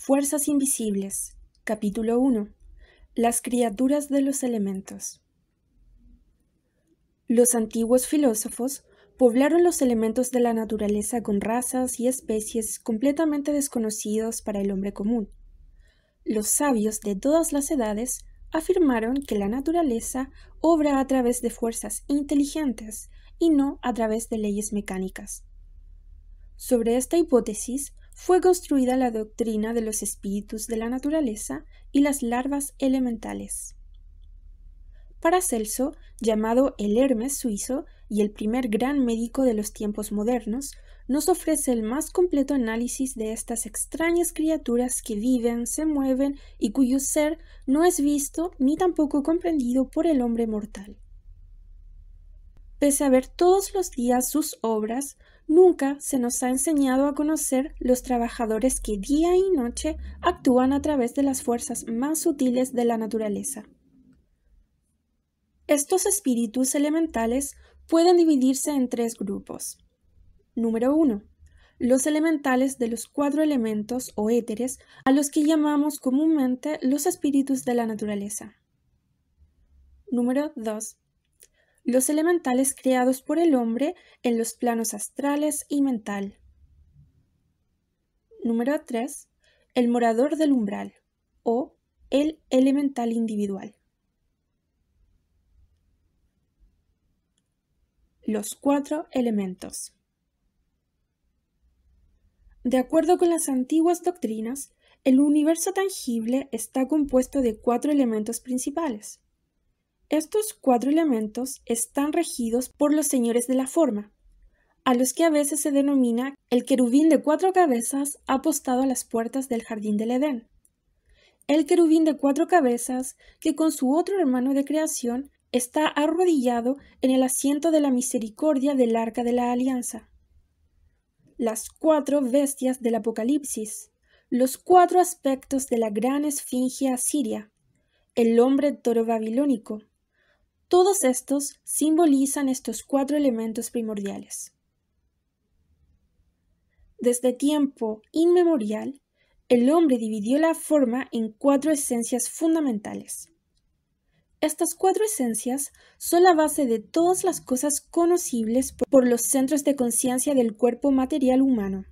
Fuerzas invisibles. Capítulo 1. Las criaturas de los elementos. Los antiguos filósofos poblaron los elementos de la naturaleza con razas y especies completamente desconocidos para el hombre común. Los sabios de todas las edades afirmaron que la naturaleza obra a través de fuerzas inteligentes y no a través de leyes mecánicas. Sobre esta hipótesis fue construida la doctrina de los espíritus de la naturaleza y las larvas elementales. Paracelso, llamado el Hermes suizo y el primer gran médico de los tiempos modernos, nos ofrece el más completo análisis de estas extrañas criaturas que viven, se mueven y cuyo ser no es visto ni tampoco comprendido por el hombre mortal. Pese a ver todos los días sus obras, nunca se nos ha enseñado a conocer los trabajadores que día y noche actúan a través de las fuerzas más sutiles de la naturaleza. Estos espíritus elementales pueden dividirse en tres grupos. Número 1. Los elementales de los 4 elementos o éteres, a los que llamamos comúnmente los espíritus de la naturaleza. Número 2. Los elementales creados por el hombre en los planos astrales y mental. Número 3. El morador del umbral, o el elemental individual. Los 4 elementos. De acuerdo con las antiguas doctrinas, el universo tangible está compuesto de 4 elementos principales. Estos 4 elementos están regidos por los señores de la forma, a los que a veces se denomina el querubín de 4 cabezas apostado a las puertas del jardín del Edén, el querubín de 4 cabezas que con su otro hermano de creación está arrodillado en el asiento de la misericordia del arca de la alianza, las 4 bestias del Apocalipsis, los 4 aspectos de la gran esfinge asiria, el hombre toro babilónico. Todos estos simbolizan estos 4 elementos primordiales. Desde tiempo inmemorial, el hombre dividió la forma en 4 esencias fundamentales. Estas 4 esencias son la base de todas las cosas conocibles por los centros de conciencia del cuerpo material humano.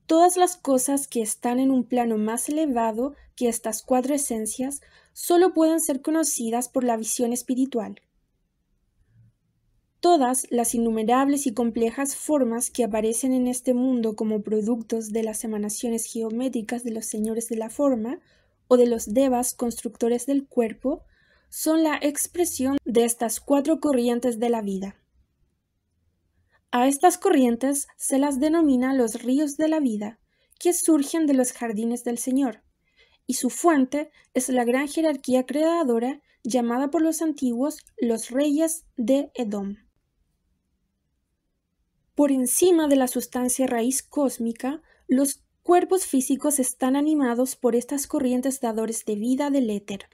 Todas las cosas que están en un plano más elevado que estas 4 esencias solo pueden ser conocidas por la visión espiritual. Todas las innumerables y complejas formas que aparecen en este mundo como productos de las emanaciones geométricas de los señores de la forma o de los devas constructores del cuerpo son la expresión de estas 4 corrientes de la vida. A estas corrientes se las denomina los ríos de la vida, que surgen de los jardines del Señor, y su fuente es la gran jerarquía creadora llamada por los antiguos los reyes de Edom. Por encima de la sustancia raíz cósmica, los cuerpos físicos están animados por estas corrientes dadores de vida del éter.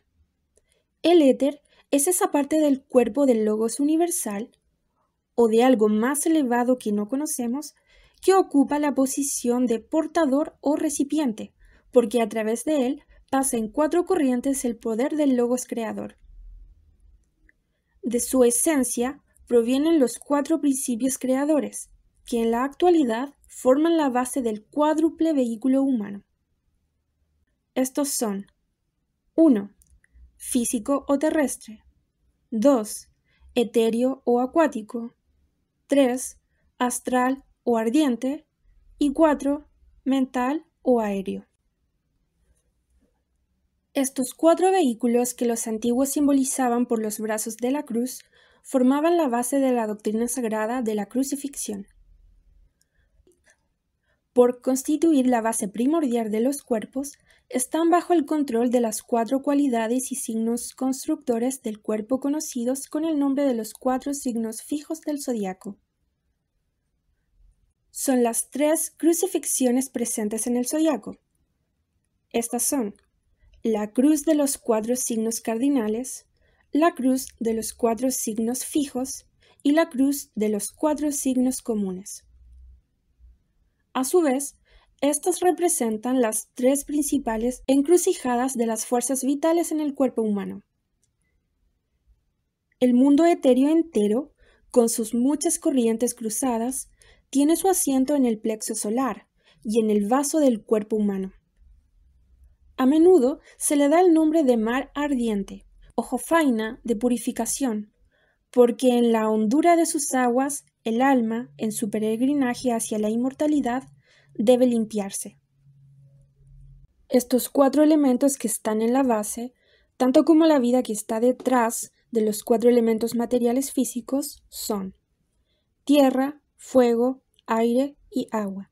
El éter es esa parte del cuerpo del logos universal, o de algo más elevado que no conocemos, que ocupa la posición de portador o recipiente, porque a través de él pasa en 4 corrientes el poder del logos creador. De su esencia provienen los 4 principios creadores, que en la actualidad forman la base del cuádruple vehículo humano. Estos son 1. Físico o terrestre, 2. Etéreo o acuático, 3. Astral o ardiente y 4. Mental o aéreo. Estos 4 vehículos que los antiguos simbolizaban por los brazos de la cruz formaban la base de la doctrina sagrada de la crucifixión. Por constituir la base primordial de los cuerpos, están bajo el control de las 4 cualidades y signos constructores del cuerpo conocidos con el nombre de los 4 signos fijos del zodiaco. Son las 3 crucifixiones presentes en el zodiaco. Estas son la cruz de los 4 signos cardinales, la cruz de los 4 signos fijos y la cruz de los 4 signos comunes. A su vez, estas representan las tres principales encrucijadas de las fuerzas vitales en el cuerpo humano. El mundo etéreo entero, con sus muchas corrientes cruzadas, tiene su asiento en el plexo solar y en el vaso del cuerpo humano. A menudo se le da el nombre de mar ardiente o jofaina de purificación, porque en la hondura de sus aguas el alma, en su peregrinaje hacia la inmortalidad, debe limpiarse. Estos cuatro elementos que están en la base, tanto como la vida que está detrás de los cuatro elementos materiales físicos, son tierra, fuego, aire y agua.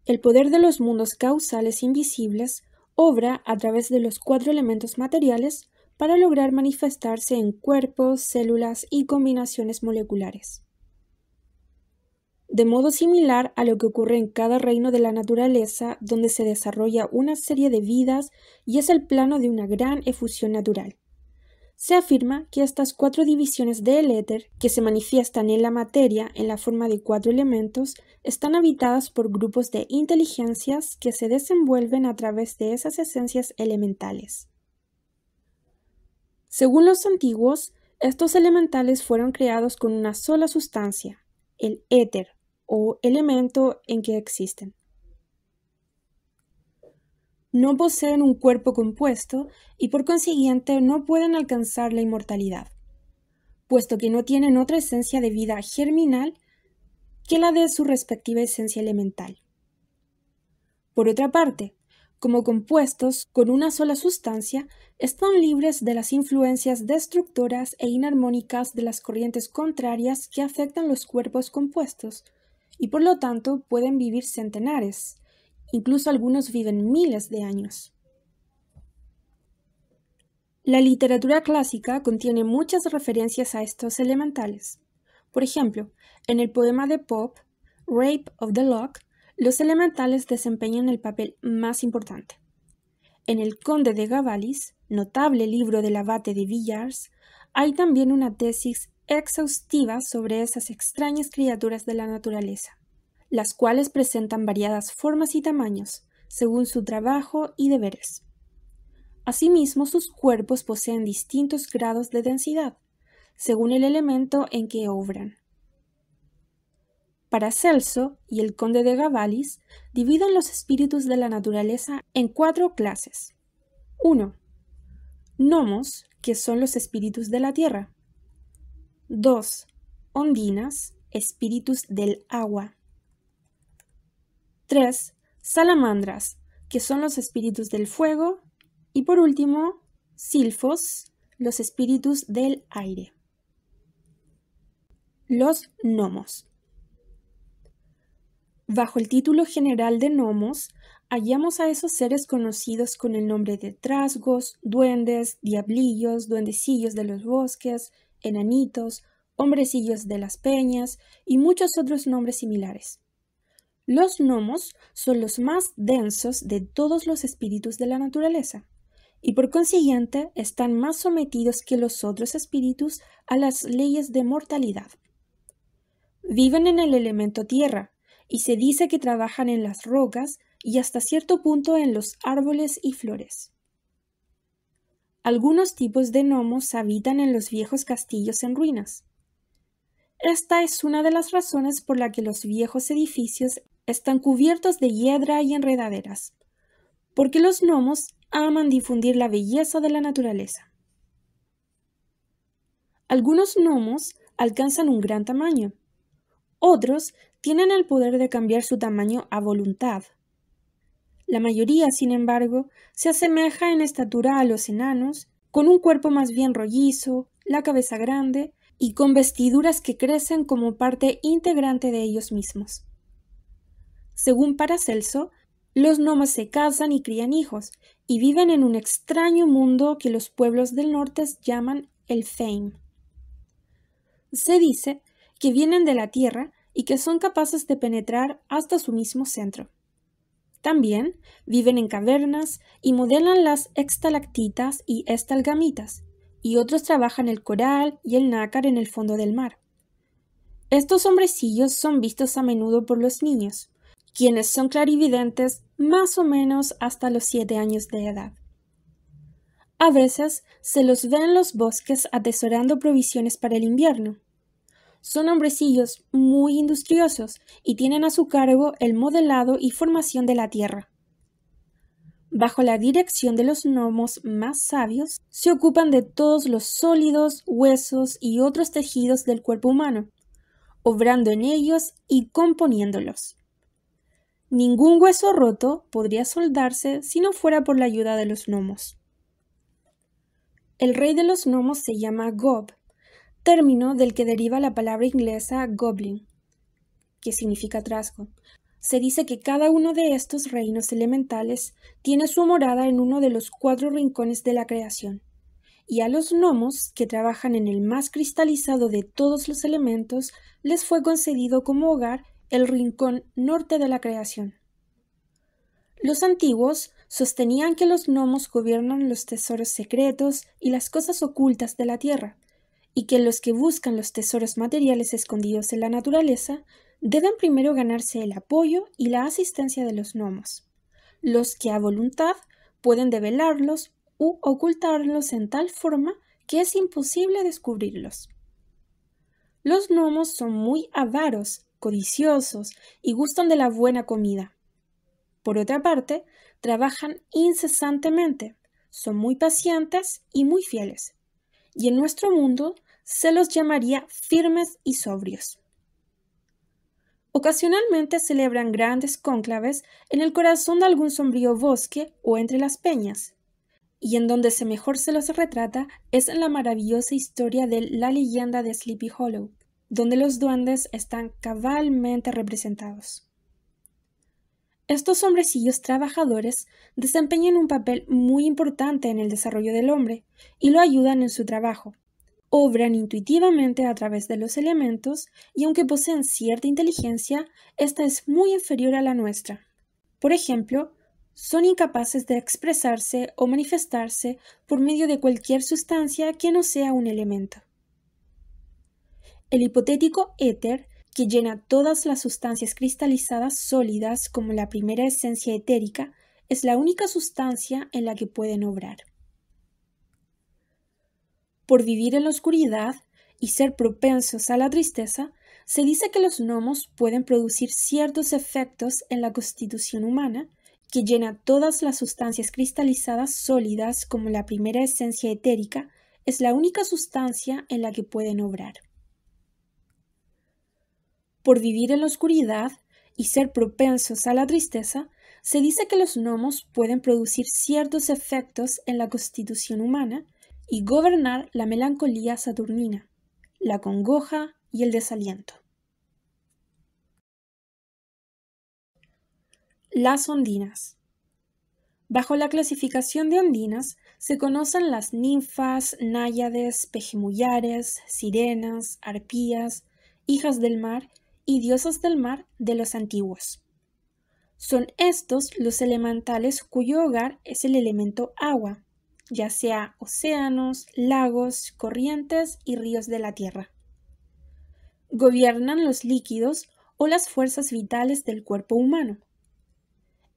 El poder de los mundos causales invisibles obra a través de los cuatro elementos materiales para lograr manifestarse en cuerpos, células y combinaciones moleculares. De modo similar a lo que ocurre en cada reino de la naturaleza, donde se desarrolla una serie de vidas y es el plano de una gran efusión natural. Se afirma que estas cuatro divisiones del éter, que se manifiestan en la materia en la forma de cuatro elementos, están habitadas por grupos de inteligencias que se desenvuelven a través de esas esencias elementales. Según los antiguos, estos elementales fueron creados con una sola sustancia, el éter, o elemento en que existen. No poseen un cuerpo compuesto y por consiguiente no pueden alcanzar la inmortalidad, puesto que no tienen otra esencia de vida germinal que la de su respectiva esencia elemental. Por otra parte, como compuestos con una sola sustancia, están libres de las influencias destructoras e inarmónicas de las corrientes contrarias que afectan los cuerpos compuestos, y por lo tanto pueden vivir centenares. Incluso algunos viven miles de años. La literatura clásica contiene muchas referencias a estos elementales. Por ejemplo, en el poema de Pope, Rape of the Lock, los elementales desempeñan el papel más importante. En el Conde de Gabalis, notable libro del abate de Villars, hay también una tesis exhaustiva sobre esas extrañas criaturas de la naturaleza, las cuales presentan variadas formas y tamaños, según su trabajo y deberes. Asimismo, sus cuerpos poseen distintos grados de densidad, según el elemento en que obran. Paracelso y el Conde de Gabalis dividen los espíritus de la naturaleza en 4 clases. 1. Gnomos, que son los espíritus de la tierra. 2. Ondinas, espíritus del agua. 3. Salamandras, que son los espíritus del fuego. Y por último, silfos, los espíritus del aire. Los gnomos. Bajo el título general de gnomos, hallamos a esos seres conocidos con el nombre de trasgos, duendes, diablillos, duendecillos de los bosques, enanitos, hombrecillos de las peñas y muchos otros nombres similares. Los gnomos son los más densos de todos los espíritus de la naturaleza y por consiguiente están más sometidos que los otros espíritus a las leyes de mortalidad. Viven en el elemento tierra y se dice que trabajan en las rocas y hasta cierto punto en los árboles y flores. Algunos tipos de gnomos habitan en los viejos castillos en ruinas. Esta es una de las razones por la que los viejos edificios están cubiertos de hiedra y enredaderas, porque los gnomos aman difundir la belleza de la naturaleza. Algunos gnomos alcanzan un gran tamaño. Otros tienen el poder de cambiar su tamaño a voluntad. La mayoría, sin embargo, se asemeja en estatura a los enanos, con un cuerpo más bien rollizo, la cabeza grande y con vestiduras que crecen como parte integrante de ellos mismos. Según Paracelso, los gnomos se casan y crían hijos, y viven en un extraño mundo que los pueblos del norte llaman el Fame. Se dice que vienen de la tierra y que son capaces de penetrar hasta su mismo centro. También viven en cavernas y modelan las estalactitas y estalgamitas, y otros trabajan el coral y el nácar en el fondo del mar. Estos hombrecillos son vistos a menudo por los niños, quienes son clarividentes más o menos hasta los 7 años de edad. A veces se los ve en los bosques atesorando provisiones para el invierno. Son hombrecillos muy industriosos y tienen a su cargo el modelado y formación de la tierra. Bajo la dirección de los gnomos más sabios, se ocupan de todos los sólidos, huesos y otros tejidos del cuerpo humano, obrando en ellos y componiéndolos. Ningún hueso roto podría soldarse si no fuera por la ayuda de los gnomos. El rey de los gnomos se llama Gob, término del que deriva la palabra inglesa goblin, que significa trasgo. Se dice que cada uno de estos reinos elementales tiene su morada en uno de los 4 rincones de la creación, y a los gnomos, que trabajan en el más cristalizado de todos los elementos, les fue concedido como hogar el rincón norte de la creación. Los antiguos sostenían que los gnomos gobiernan los tesoros secretos y las cosas ocultas de la tierra, y que los que buscan los tesoros materiales escondidos en la naturaleza deben primero ganarse el apoyo y la asistencia de los gnomos, los que a voluntad pueden develarlos u ocultarlos en tal forma que es imposible descubrirlos. Los gnomos son muy avaros, codiciosos y gustan de la buena comida. Por otra parte, trabajan incesantemente, son muy pacientes y muy fieles, y en nuestro mundo se los llamaría firmes y sobrios. Ocasionalmente celebran grandes cónclaves en el corazón de algún sombrío bosque o entre las peñas, y en donde mejor se los retrata es en la maravillosa historia de la leyenda de Sleepy Hollow, donde los duendes están cabalmente representados. Estos hombrecillos trabajadores desempeñan un papel muy importante en el desarrollo del hombre y lo ayudan en su trabajo. Obran intuitivamente a través de los elementos y aunque poseen cierta inteligencia, esta es muy inferior a la nuestra. Por ejemplo, son incapaces de expresarse o manifestarse por medio de cualquier sustancia que no sea un elemento. El hipotético éter, que llena todas las sustancias cristalizadas sólidas como la primera esencia etérica, es la única sustancia en la que pueden obrar. Por vivir en la oscuridad y ser propensos a la tristeza, se dice que los gnomos pueden producir ciertos efectos en la constitución humana, que llena todas las sustancias cristalizadas sólidas como la primera esencia etérica, es la única sustancia en la que pueden obrar. Por vivir en la oscuridad y ser propensos a la tristeza, se dice que los gnomos pueden producir ciertos efectos en la constitución humana y gobernar la melancolía saturnina, la congoja y el desaliento. Las ondinas. Bajo la clasificación de ondinas se conocen las ninfas, náyades, pejemullares, sirenas, arpías, hijas del mar y diosas del mar de los antiguos. Son estos los elementales cuyo hogar es el elemento agua, ya sea océanos, lagos, corrientes y ríos de la tierra. Gobiernan los líquidos o las fuerzas vitales del cuerpo humano.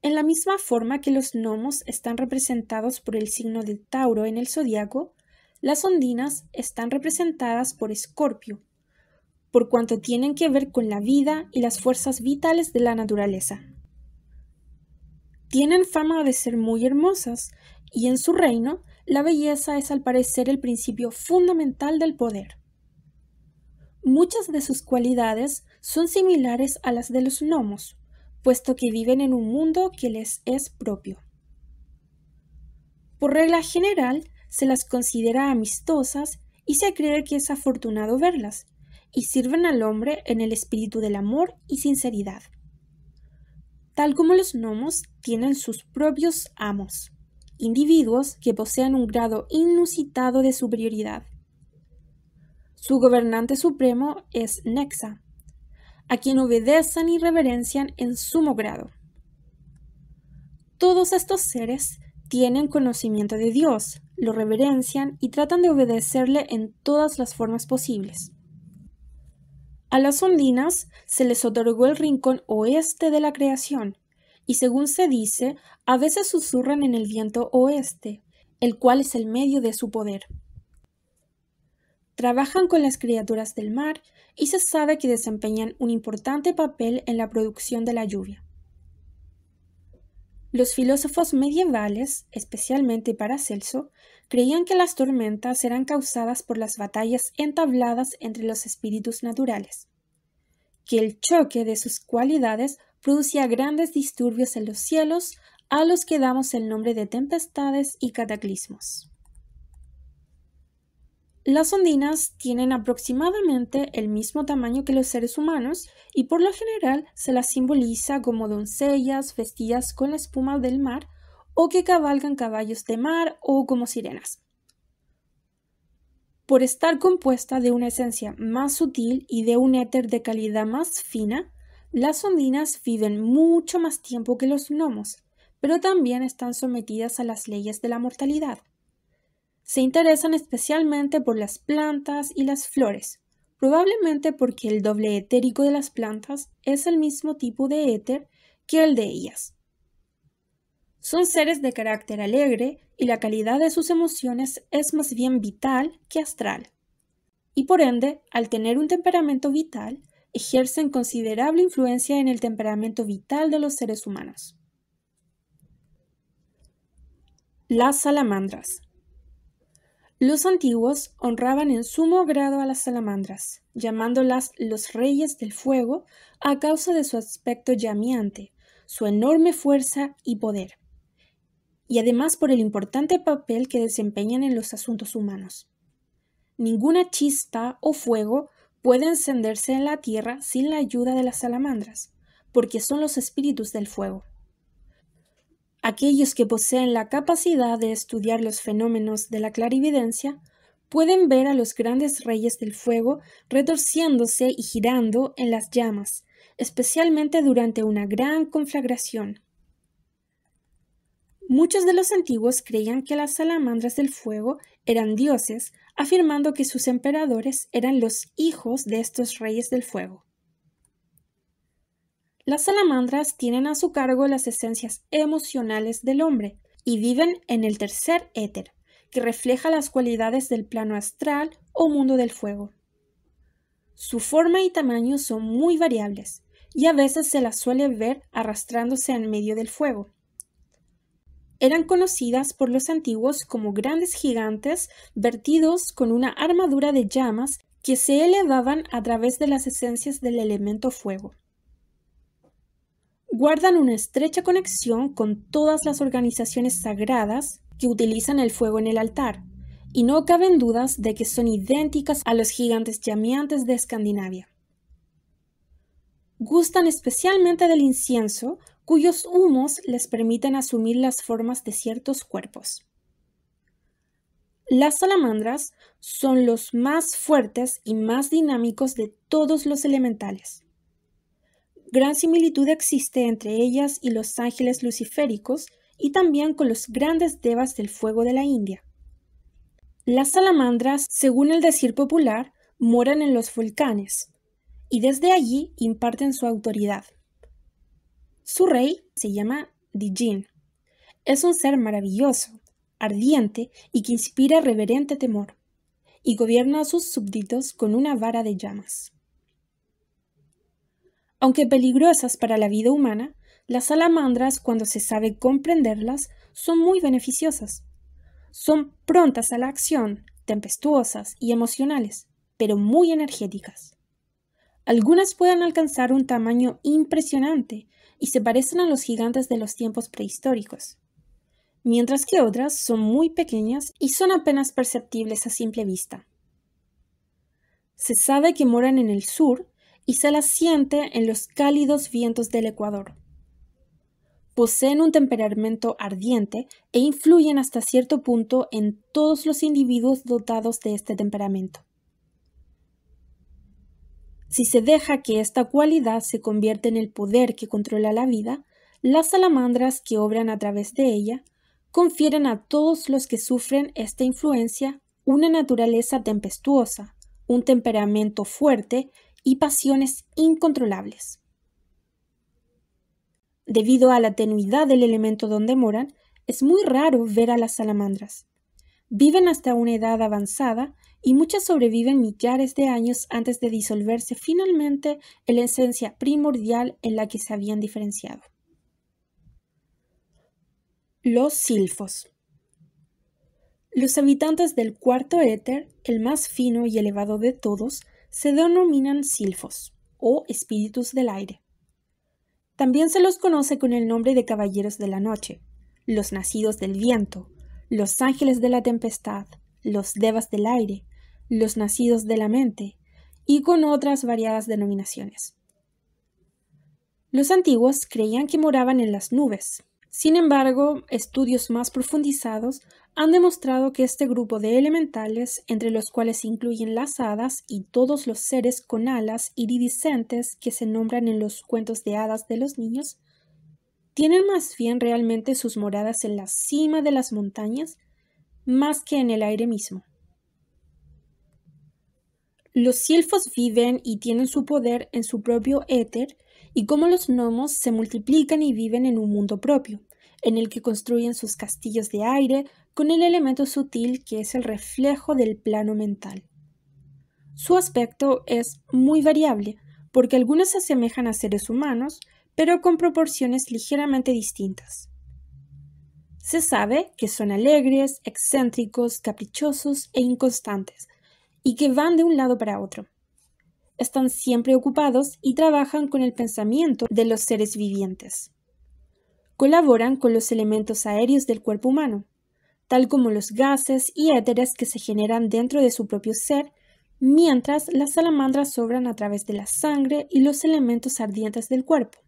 En la misma forma que los gnomos están representados por el signo de Tauro en el zodiaco, las ondinas están representadas por Escorpio, por cuanto tienen que ver con la vida y las fuerzas vitales de la naturaleza. Tienen fama de ser muy hermosas, y en su reino la belleza es al parecer el principio fundamental del poder. Muchas de sus cualidades son similares a las de los gnomos, puesto que viven en un mundo que les es propio. Por regla general, se las considera amistosas y se cree que es afortunado verlas, y sirven al hombre en el espíritu del amor y sinceridad. Tal como los gnomos, tienen sus propios amos, individuos que poseen un grado inusitado de superioridad. Su gobernante supremo es Nexa, a quien obedecen y reverencian en sumo grado. Todos estos seres tienen conocimiento de Dios, lo reverencian y tratan de obedecerle en todas las formas posibles. A las ondinas se les otorgó el rincón oeste de la creación, y según se dice, a veces susurran en el viento oeste, el cual es el medio de su poder. Trabajan con las criaturas del mar y se sabe que desempeñan un importante papel en la producción de la lluvia. Los filósofos medievales, especialmente Paracelso, creían que las tormentas eran causadas por las batallas entabladas entre los espíritus naturales, que el choque de sus cualidades producía grandes disturbios en los cielos, a los que damos el nombre de tempestades y cataclismos. Las ondinas tienen aproximadamente el mismo tamaño que los seres humanos y por lo general se las simboliza como doncellas vestidas con la espuma del mar o que cabalgan caballos de mar o como sirenas. Por estar compuesta de una esencia más sutil y de un éter de calidad más fina, las ondinas viven mucho más tiempo que los gnomos, pero también están sometidas a las leyes de la mortalidad. Se interesan especialmente por las plantas y las flores, probablemente porque el doble etérico de las plantas es el mismo tipo de éter que el de ellas. Son seres de carácter alegre y la calidad de sus emociones es más bien vital que astral. Y por ende, al tener un temperamento vital, ejercen considerable influencia en el temperamento vital de los seres humanos. Las salamandras. Los antiguos honraban en sumo grado a las salamandras, llamándolas los reyes del fuego a causa de su aspecto llameante, su enorme fuerza y poder, y además por el importante papel que desempeñan en los asuntos humanos. Ninguna chispa o fuego puede encenderse en la tierra sin la ayuda de las salamandras, porque son los espíritus del fuego. Aquellos que poseen la capacidad de estudiar los fenómenos de la clarividencia pueden ver a los grandes reyes del fuego retorciéndose y girando en las llamas, especialmente durante una gran conflagración. Muchos de los antiguos creían que las salamandras del fuego eran dioses, afirmando que sus emperadores eran los hijos de estos reyes del fuego. Las salamandras tienen a su cargo las esencias emocionales del hombre y viven en el tercer éter, que refleja las cualidades del plano astral o mundo del fuego. Su forma y tamaño son muy variables y a veces se las suele ver arrastrándose en medio del fuego. Eran conocidas por los antiguos como grandes gigantes vertidos con una armadura de llamas que se elevaban a través de las esencias del elemento fuego. Guardan una estrecha conexión con todas las organizaciones sagradas que utilizan el fuego en el altar, y no caben dudas de que son idénticas a los gigantes llameantes de Escandinavia. Gustan especialmente del incienso, cuyos humos les permiten asumir las formas de ciertos cuerpos. Las salamandras son los más fuertes y más dinámicos de todos los elementales. Gran similitud existe entre ellas y los ángeles luciféricos y también con los grandes devas del fuego de la India. Las salamandras, según el decir popular, moran en los volcanes y desde allí imparten su autoridad. Su rey se llama Dijin. Es un ser maravilloso, ardiente y que inspira reverente temor, y gobierna a sus súbditos con una vara de llamas. Aunque peligrosas para la vida humana, las salamandras, cuando se sabe comprenderlas, son muy beneficiosas. Son prontas a la acción, tempestuosas y emocionales, pero muy energéticas. Algunas pueden alcanzar un tamaño impresionante y se parecen a los gigantes de los tiempos prehistóricos, mientras que otras son muy pequeñas y son apenas perceptibles a simple vista. Se sabe que moran en el sur y se las siente en los cálidos vientos del Ecuador. Poseen un temperamento ardiente e influyen hasta cierto punto en todos los individuos dotados de este temperamento. Si se deja que esta cualidad se convierta en el poder que controla la vida, las salamandras que obran a través de ella confieren a todos los que sufren esta influencia una naturaleza tempestuosa, un temperamento fuerte y pasiones incontrolables. Debido a la tenuidad del elemento donde moran, es muy raro ver a las salamandras. Viven hasta una edad avanzada y muchas sobreviven millares de años antes de disolverse finalmente en la esencia primordial en la que se habían diferenciado. Los silfos. Los habitantes del cuarto éter, el más fino y elevado de todos, se denominan silfos, o espíritus del aire. También se los conoce con el nombre de caballeros de la noche, los nacidos del viento, los ángeles de la tempestad, los devas del aire, los nacidos de la mente, y con otras variadas denominaciones. Los antiguos creían que moraban en las nubes. Sin embargo, estudios más profundizados han demostrado que este grupo de elementales, entre los cuales se incluyen las hadas y todos los seres con alas iridiscentes que se nombran en los cuentos de hadas de los niños, tienen más bien realmente sus moradas en la cima de las montañas más que en el aire mismo. Los silfos viven y tienen su poder en su propio éter y como los gnomos se multiplican y viven en un mundo propio, en el que construyen sus castillos de aire con el elemento sutil que es el reflejo del plano mental. Su aspecto es muy variable, porque algunos se asemejan a seres humanos, pero con proporciones ligeramente distintas. Se sabe que son alegres, excéntricos, caprichosos e inconstantes, y que van de un lado para otro. Están siempre ocupados y trabajan con el pensamiento de los seres vivientes. Colaboran con los elementos aéreos del cuerpo humano, tal como los gases y éteres que se generan dentro de su propio ser, mientras las salamandras obran a través de la sangre y los elementos ardientes del cuerpo.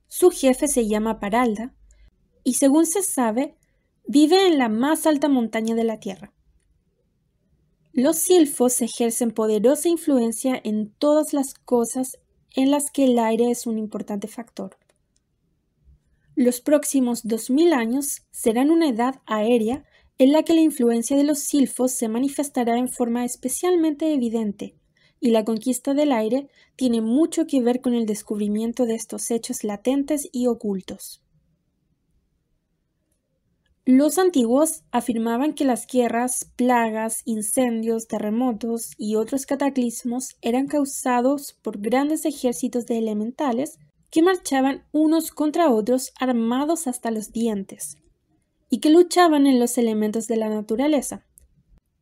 Su jefe se llama Paralda y, según se sabe, vive en la más alta montaña de la Tierra. Los silfos ejercen poderosa influencia en todas las cosas en las que el aire es un importante factor. Los próximos 2000 años serán una edad aérea en la que la influencia de los silfos se manifestará en forma especialmente evidente, y la conquista del aire tiene mucho que ver con el descubrimiento de estos hechos latentes y ocultos. Los antiguos afirmaban que las guerras, plagas, incendios, terremotos y otros cataclismos eran causados por grandes ejércitos de elementales que marchaban unos contra otros armados hasta los dientes y que luchaban en los elementos de la naturaleza.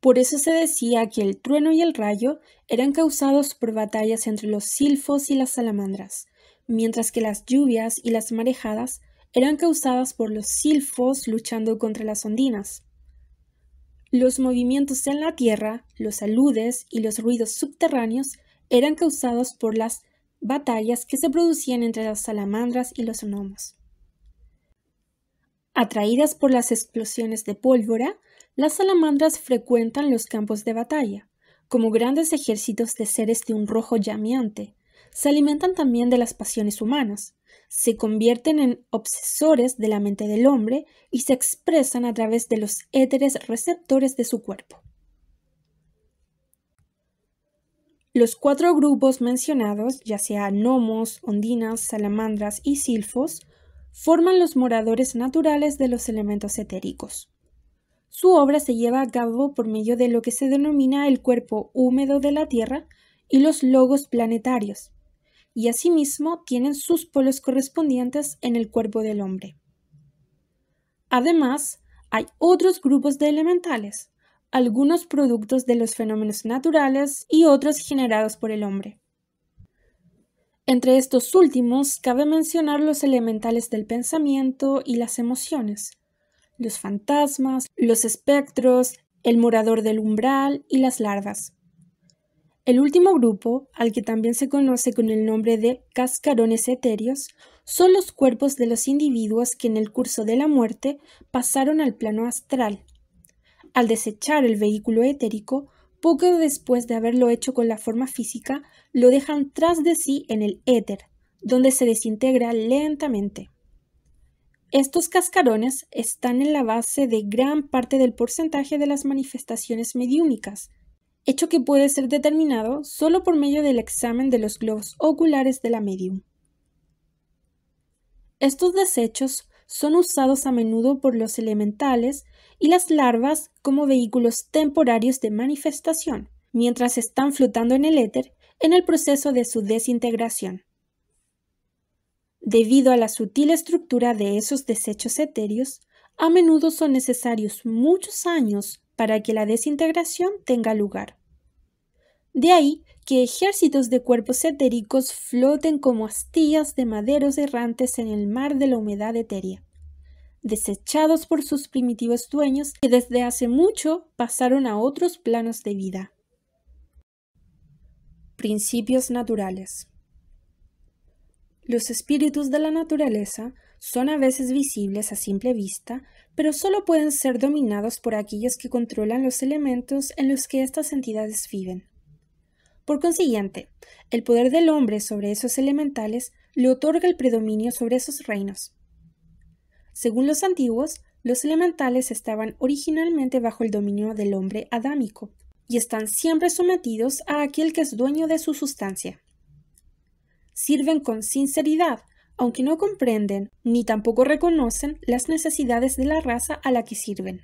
Por eso se decía que el trueno y el rayo eran causados por batallas entre los silfos y las salamandras, mientras que las lluvias y las marejadas eran causadas por los silfos luchando contra las ondinas. Los movimientos en la tierra, los aludes y los ruidos subterráneos eran causados por las batallas que se producían entre las salamandras y los gnomos. Atraídas por las explosiones de pólvora, las salamandras frecuentan los campos de batalla, como grandes ejércitos de seres de un rojo llameante. Se alimentan también de las pasiones humanas, se convierten en obsesores de la mente del hombre y se expresan a través de los éteres receptores de su cuerpo. Los 4 grupos mencionados, ya sea gnomos, ondinas, salamandras y silfos, forman los moradores naturales de los elementos etéricos. Su obra se lleva a cabo por medio de lo que se denomina el cuerpo húmedo de la Tierra y los logos planetarios, y asimismo tienen sus polos correspondientes en el cuerpo del hombre. Además, hay otros grupos de elementales, algunos productos de los fenómenos naturales y otros generados por el hombre. Entre estos últimos cabe mencionar los elementales del pensamiento y las emociones, los fantasmas, los espectros, el morador del umbral y las larvas. El último grupo, al que también se conoce con el nombre de cascarones etéreos, son los cuerpos de los individuos que en el curso de la muerte pasaron al plano astral. Al desechar el vehículo etérico, poco después de haberlo hecho con la forma física, lo dejan tras de sí en el éter, donde se desintegra lentamente. Estos cascarones están en la base de gran parte del porcentaje de las manifestaciones mediúmicas, hecho que puede ser determinado solo por medio del examen de los globos oculares de la medium. Estos desechos son usados a menudo por los elementales y las larvas como vehículos temporarios de manifestación, mientras están flotando en el éter en el proceso de su desintegración. Debido a la sutil estructura de esos desechos etéreos, a menudo son necesarios muchos años para que la desintegración tenga lugar. De ahí que ejércitos de cuerpos etéricos floten como astillas de maderos errantes en el mar de la humedad etérea, desechados por sus primitivos dueños que desde hace mucho pasaron a otros planos de vida. Principios naturales. Los espíritus de la naturaleza son a veces visibles a simple vista, pero solo pueden ser dominados por aquellos que controlan los elementos en los que estas entidades viven. Por consiguiente, el poder del hombre sobre esos elementales le otorga el predominio sobre esos reinos. Según los antiguos, los elementales estaban originalmente bajo el dominio del hombre adámico y están siempre sometidos a aquel que es dueño de su sustancia. Sirven con sinceridad, aunque no comprenden ni tampoco reconocen las necesidades de la raza a la que sirven.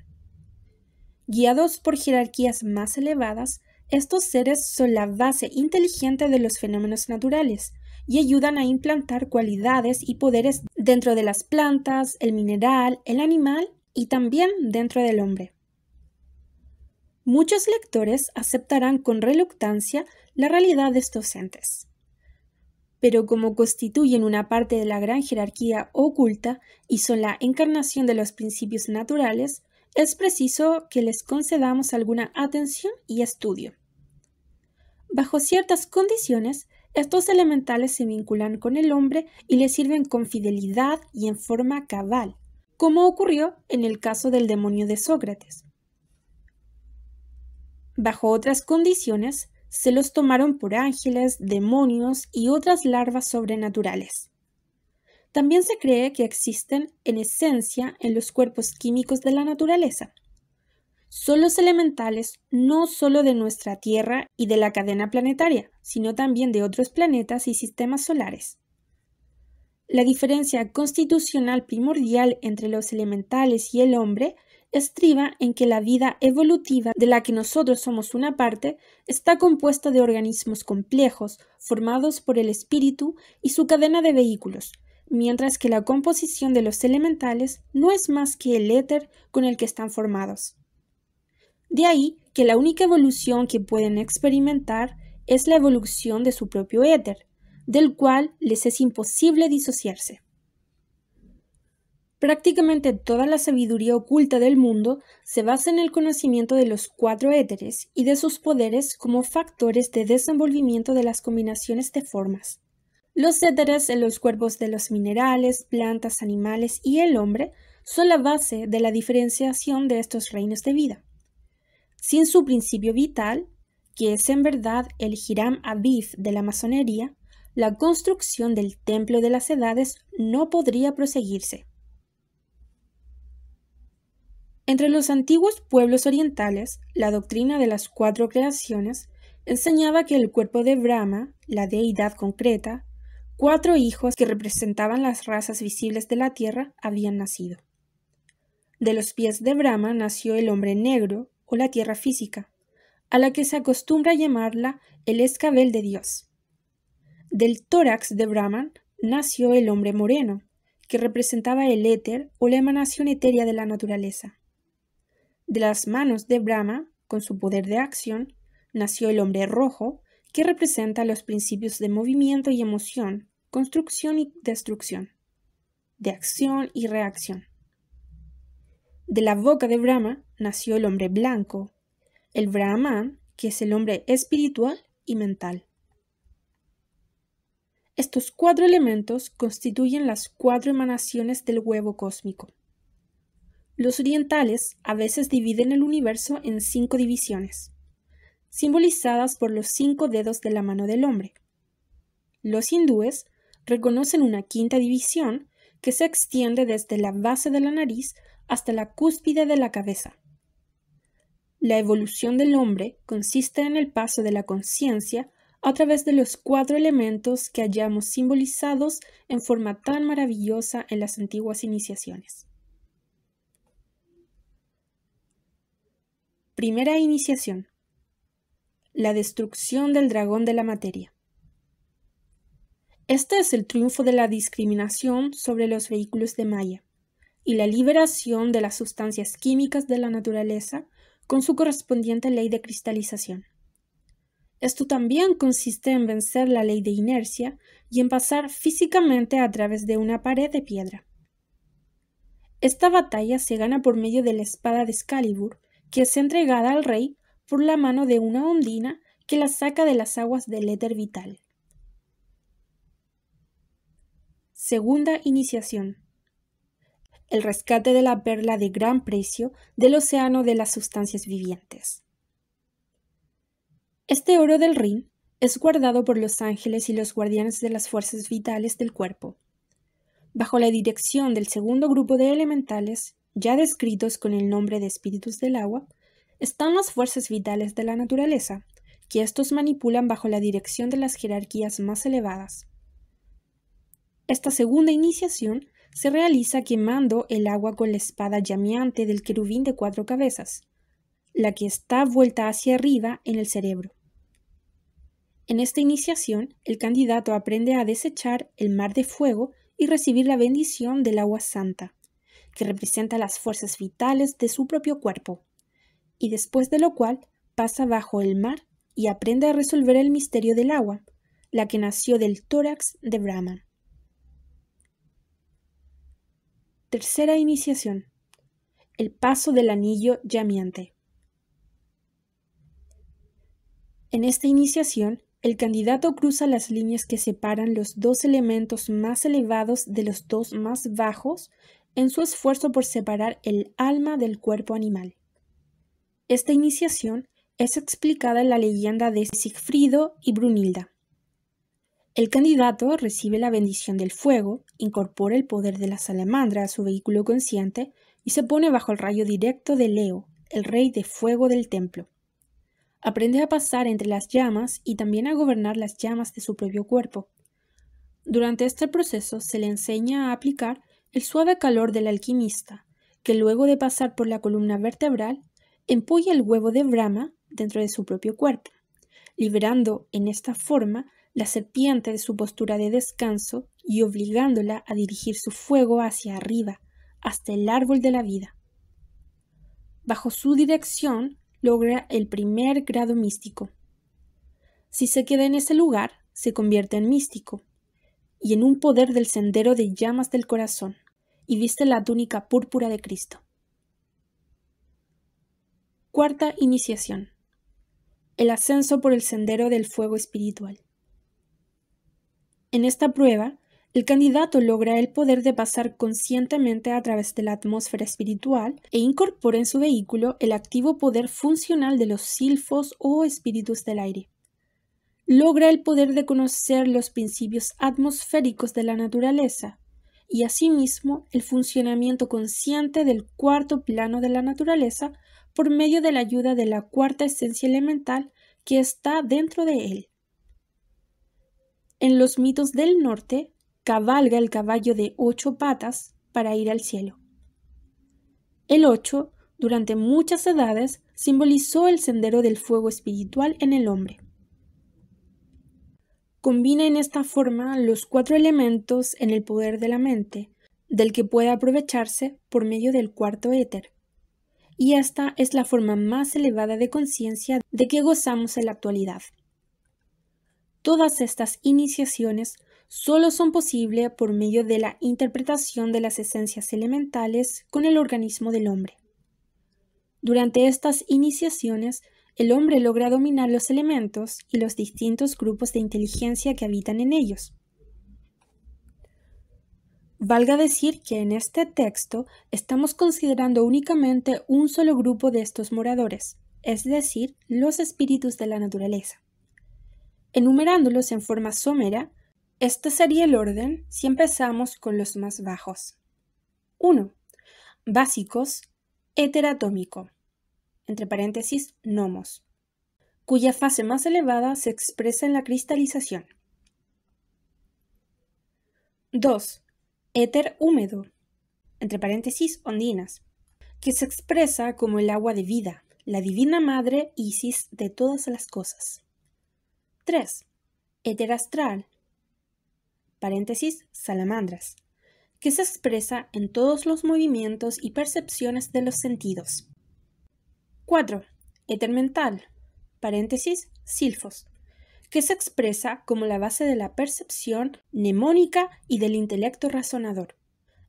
Guiados por jerarquías más elevadas, estos seres son la base inteligente de los fenómenos naturales y ayudan a implantar cualidades y poderes dentro de las plantas, el mineral, el animal y también dentro del hombre. Muchos lectores aceptarán con reluctancia la realidad de estos entes. Pero como constituyen una parte de la gran jerarquía oculta y son la encarnación de los principios naturales, es preciso que les concedamos alguna atención y estudio. Bajo ciertas condiciones, estos elementales se vinculan con el hombre y le sirven con fidelidad y en forma cabal, como ocurrió en el caso del demonio de Sócrates. Bajo otras condiciones, se los tomaron por ángeles, demonios y otras larvas sobrenaturales. También se cree que existen en esencia en los cuerpos químicos de la naturaleza. Son los elementales no solo de nuestra Tierra y de la cadena planetaria, sino también de otros planetas y sistemas solares. La diferencia constitucional primordial entre los elementales y el hombre estriba en que la vida evolutiva de la que nosotros somos una parte está compuesta de organismos complejos formados por el espíritu y su cadena de vehículos, mientras que la composición de los elementales no es más que el éter con el que están formados. De ahí que la única evolución que pueden experimentar es la evolución de su propio éter, del cual les es imposible disociarse. Prácticamente toda la sabiduría oculta del mundo se basa en el conocimiento de los cuatro éteres y de sus poderes como factores de desenvolvimiento de las combinaciones de formas. Los éteres en los cuerpos de los minerales, plantas, animales y el hombre son la base de la diferenciación de estos reinos de vida. Sin su principio vital, que es en verdad el Hiram Abiv de la masonería, la construcción del templo de las edades no podría proseguirse. Entre los antiguos pueblos orientales, la doctrina de las cuatro creaciones enseñaba que el cuerpo de Brahma, la deidad concreta, cuatro hijos que representaban las razas visibles de la tierra habían nacido. De los pies de Brahma nació el hombre negro o la tierra física, a la que se acostumbra llamarla el escabel de Dios. Del tórax de Brahman nació el hombre moreno, que representaba el éter o la emanación etérea de la naturaleza. De las manos de Brahma, con su poder de acción, nació el hombre rojo, que representa los principios de movimiento y emoción, construcción y destrucción, de acción y reacción. De la boca de Brahma nació el hombre blanco, el Brahman, que es el hombre espiritual y mental. Estos cuatro elementos constituyen las cuatro emanaciones del huevo cósmico. Los orientales a veces dividen el universo en 5 divisiones, simbolizadas por los 5 dedos de la mano del hombre. Los hindúes reconocen una quinta división que se extiende desde la base de la nariz hasta la cúspide de la cabeza. La evolución del hombre consiste en el paso de la conciencia a través de los 4 elementos que hallamos simbolizados en forma tan maravillosa en las antiguas iniciaciones. Primera iniciación: la destrucción del dragón de la materia. Este es el triunfo de la discriminación sobre los vehículos de Maya y la liberación de las sustancias químicas de la naturaleza con su correspondiente ley de cristalización. Esto también consiste en vencer la ley de inercia y en pasar físicamente a través de una pared de piedra. Esta batalla se gana por medio de la espada de Excalibur, que es entregada al rey por la mano de una ondina que la saca de las aguas del éter vital. Segunda iniciación: el rescate de la perla de gran precio del océano de las sustancias vivientes. Este oro del Rin es guardado por los ángeles y los guardianes de las fuerzas vitales del cuerpo. Bajo la dirección del segundo grupo de elementales, ya descritos con el nombre de espíritus del agua, están las fuerzas vitales de la naturaleza, que estos manipulan bajo la dirección de las jerarquías más elevadas. Esta segunda iniciación se realiza quemando el agua con la espada llameante del querubín de 4 cabezas, la que está vuelta hacia arriba en el cerebro. En esta iniciación, el candidato aprende a desechar el mar de fuego y recibir la bendición del agua santa, que representa las fuerzas vitales de su propio cuerpo, y después de lo cual pasa bajo el mar y aprende a resolver el misterio del agua, la que nació del tórax de Brahma. Tercera iniciación: el paso del anillo llameante. En esta iniciación, el candidato cruza las líneas que separan los 2 elementos más elevados de los 2 más bajos en su esfuerzo por separar el alma del cuerpo animal. Esta iniciación es explicada en la leyenda de Sigfrido y Brunilda. El candidato recibe la bendición del fuego, incorpora el poder de la salamandra a su vehículo consciente y se pone bajo el rayo directo de Leo, el rey de fuego del templo. Aprende a pasar entre las llamas y también a gobernar las llamas de su propio cuerpo. Durante este proceso se le enseña a aplicar el suave calor del alquimista, que luego de pasar por la columna vertebral, empuja el huevo de Brahma dentro de su propio cuerpo, liberando en esta forma la serpiente de su postura de descanso y obligándola a dirigir su fuego hacia arriba, hasta el árbol de la vida. Bajo su dirección logra el primer grado místico. Si se queda en ese lugar, se convierte en místico y en un poder del sendero de llamas del corazón, y viste la túnica púrpura de Cristo. Cuarta iniciación: el ascenso por el sendero del fuego espiritual. En esta prueba, el candidato logra el poder de pasar conscientemente a través de la atmósfera espiritual e incorpora en su vehículo el activo poder funcional de los silfos o espíritus del aire. Logra el poder de conocer los principios atmosféricos de la naturaleza y asimismo el funcionamiento consciente del cuarto plano de la naturaleza por medio de la ayuda de la cuarta esencia elemental que está dentro de él. En los mitos del norte, cabalga el caballo de 8 patas para ir al cielo. El 8, durante muchas edades, simbolizó el sendero del fuego espiritual en el hombre. Combina en esta forma los 4 elementos en el poder de la mente, del que puede aprovecharse por medio del cuarto éter. Y esta es la forma más elevada de conciencia de que gozamos en la actualidad. Todas estas iniciaciones solo son posibles por medio de la interpretación de las esencias elementales con el organismo del hombre. Durante estas iniciaciones, el hombre logra dominar los elementos y los distintos grupos de inteligencia que habitan en ellos. Valga decir que en este texto estamos considerando únicamente un solo grupo de estos moradores, es decir, los espíritus de la naturaleza. Enumerándolos en forma somera, este sería el orden si empezamos con los más bajos. 1. Básicos, éter atómico. entre paréntesis nomos, cuya fase más elevada se expresa en la cristalización. 2. Éter húmedo, entre paréntesis ondinas, que se expresa como el agua de vida, la divina madre Isis de todas las cosas. 3. Éter astral, paréntesis salamandras, que se expresa en todos los movimientos y percepciones de los sentidos. 4. Éter mental, paréntesis silfos, que se expresa como la base de la percepción mnemónica y del intelecto razonador.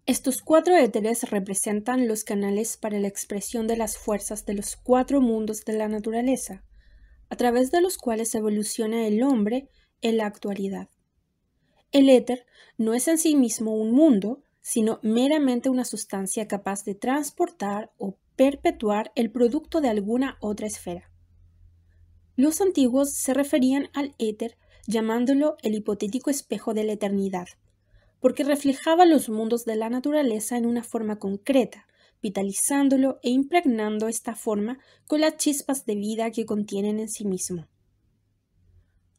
Estos 4 éteres representan los canales para la expresión de las fuerzas de los 4 mundos de la naturaleza, a través de los cuales evoluciona el hombre en la actualidad. El éter no es en sí mismo un mundo, sino meramente una sustancia capaz de transportar o perpetuar el producto de alguna otra esfera. Los antiguos se referían al éter llamándolo el hipotético espejo de la eternidad, porque reflejaba los mundos de la naturaleza en una forma concreta, vitalizándolo e impregnando esta forma con las chispas de vida que contienen en sí mismo.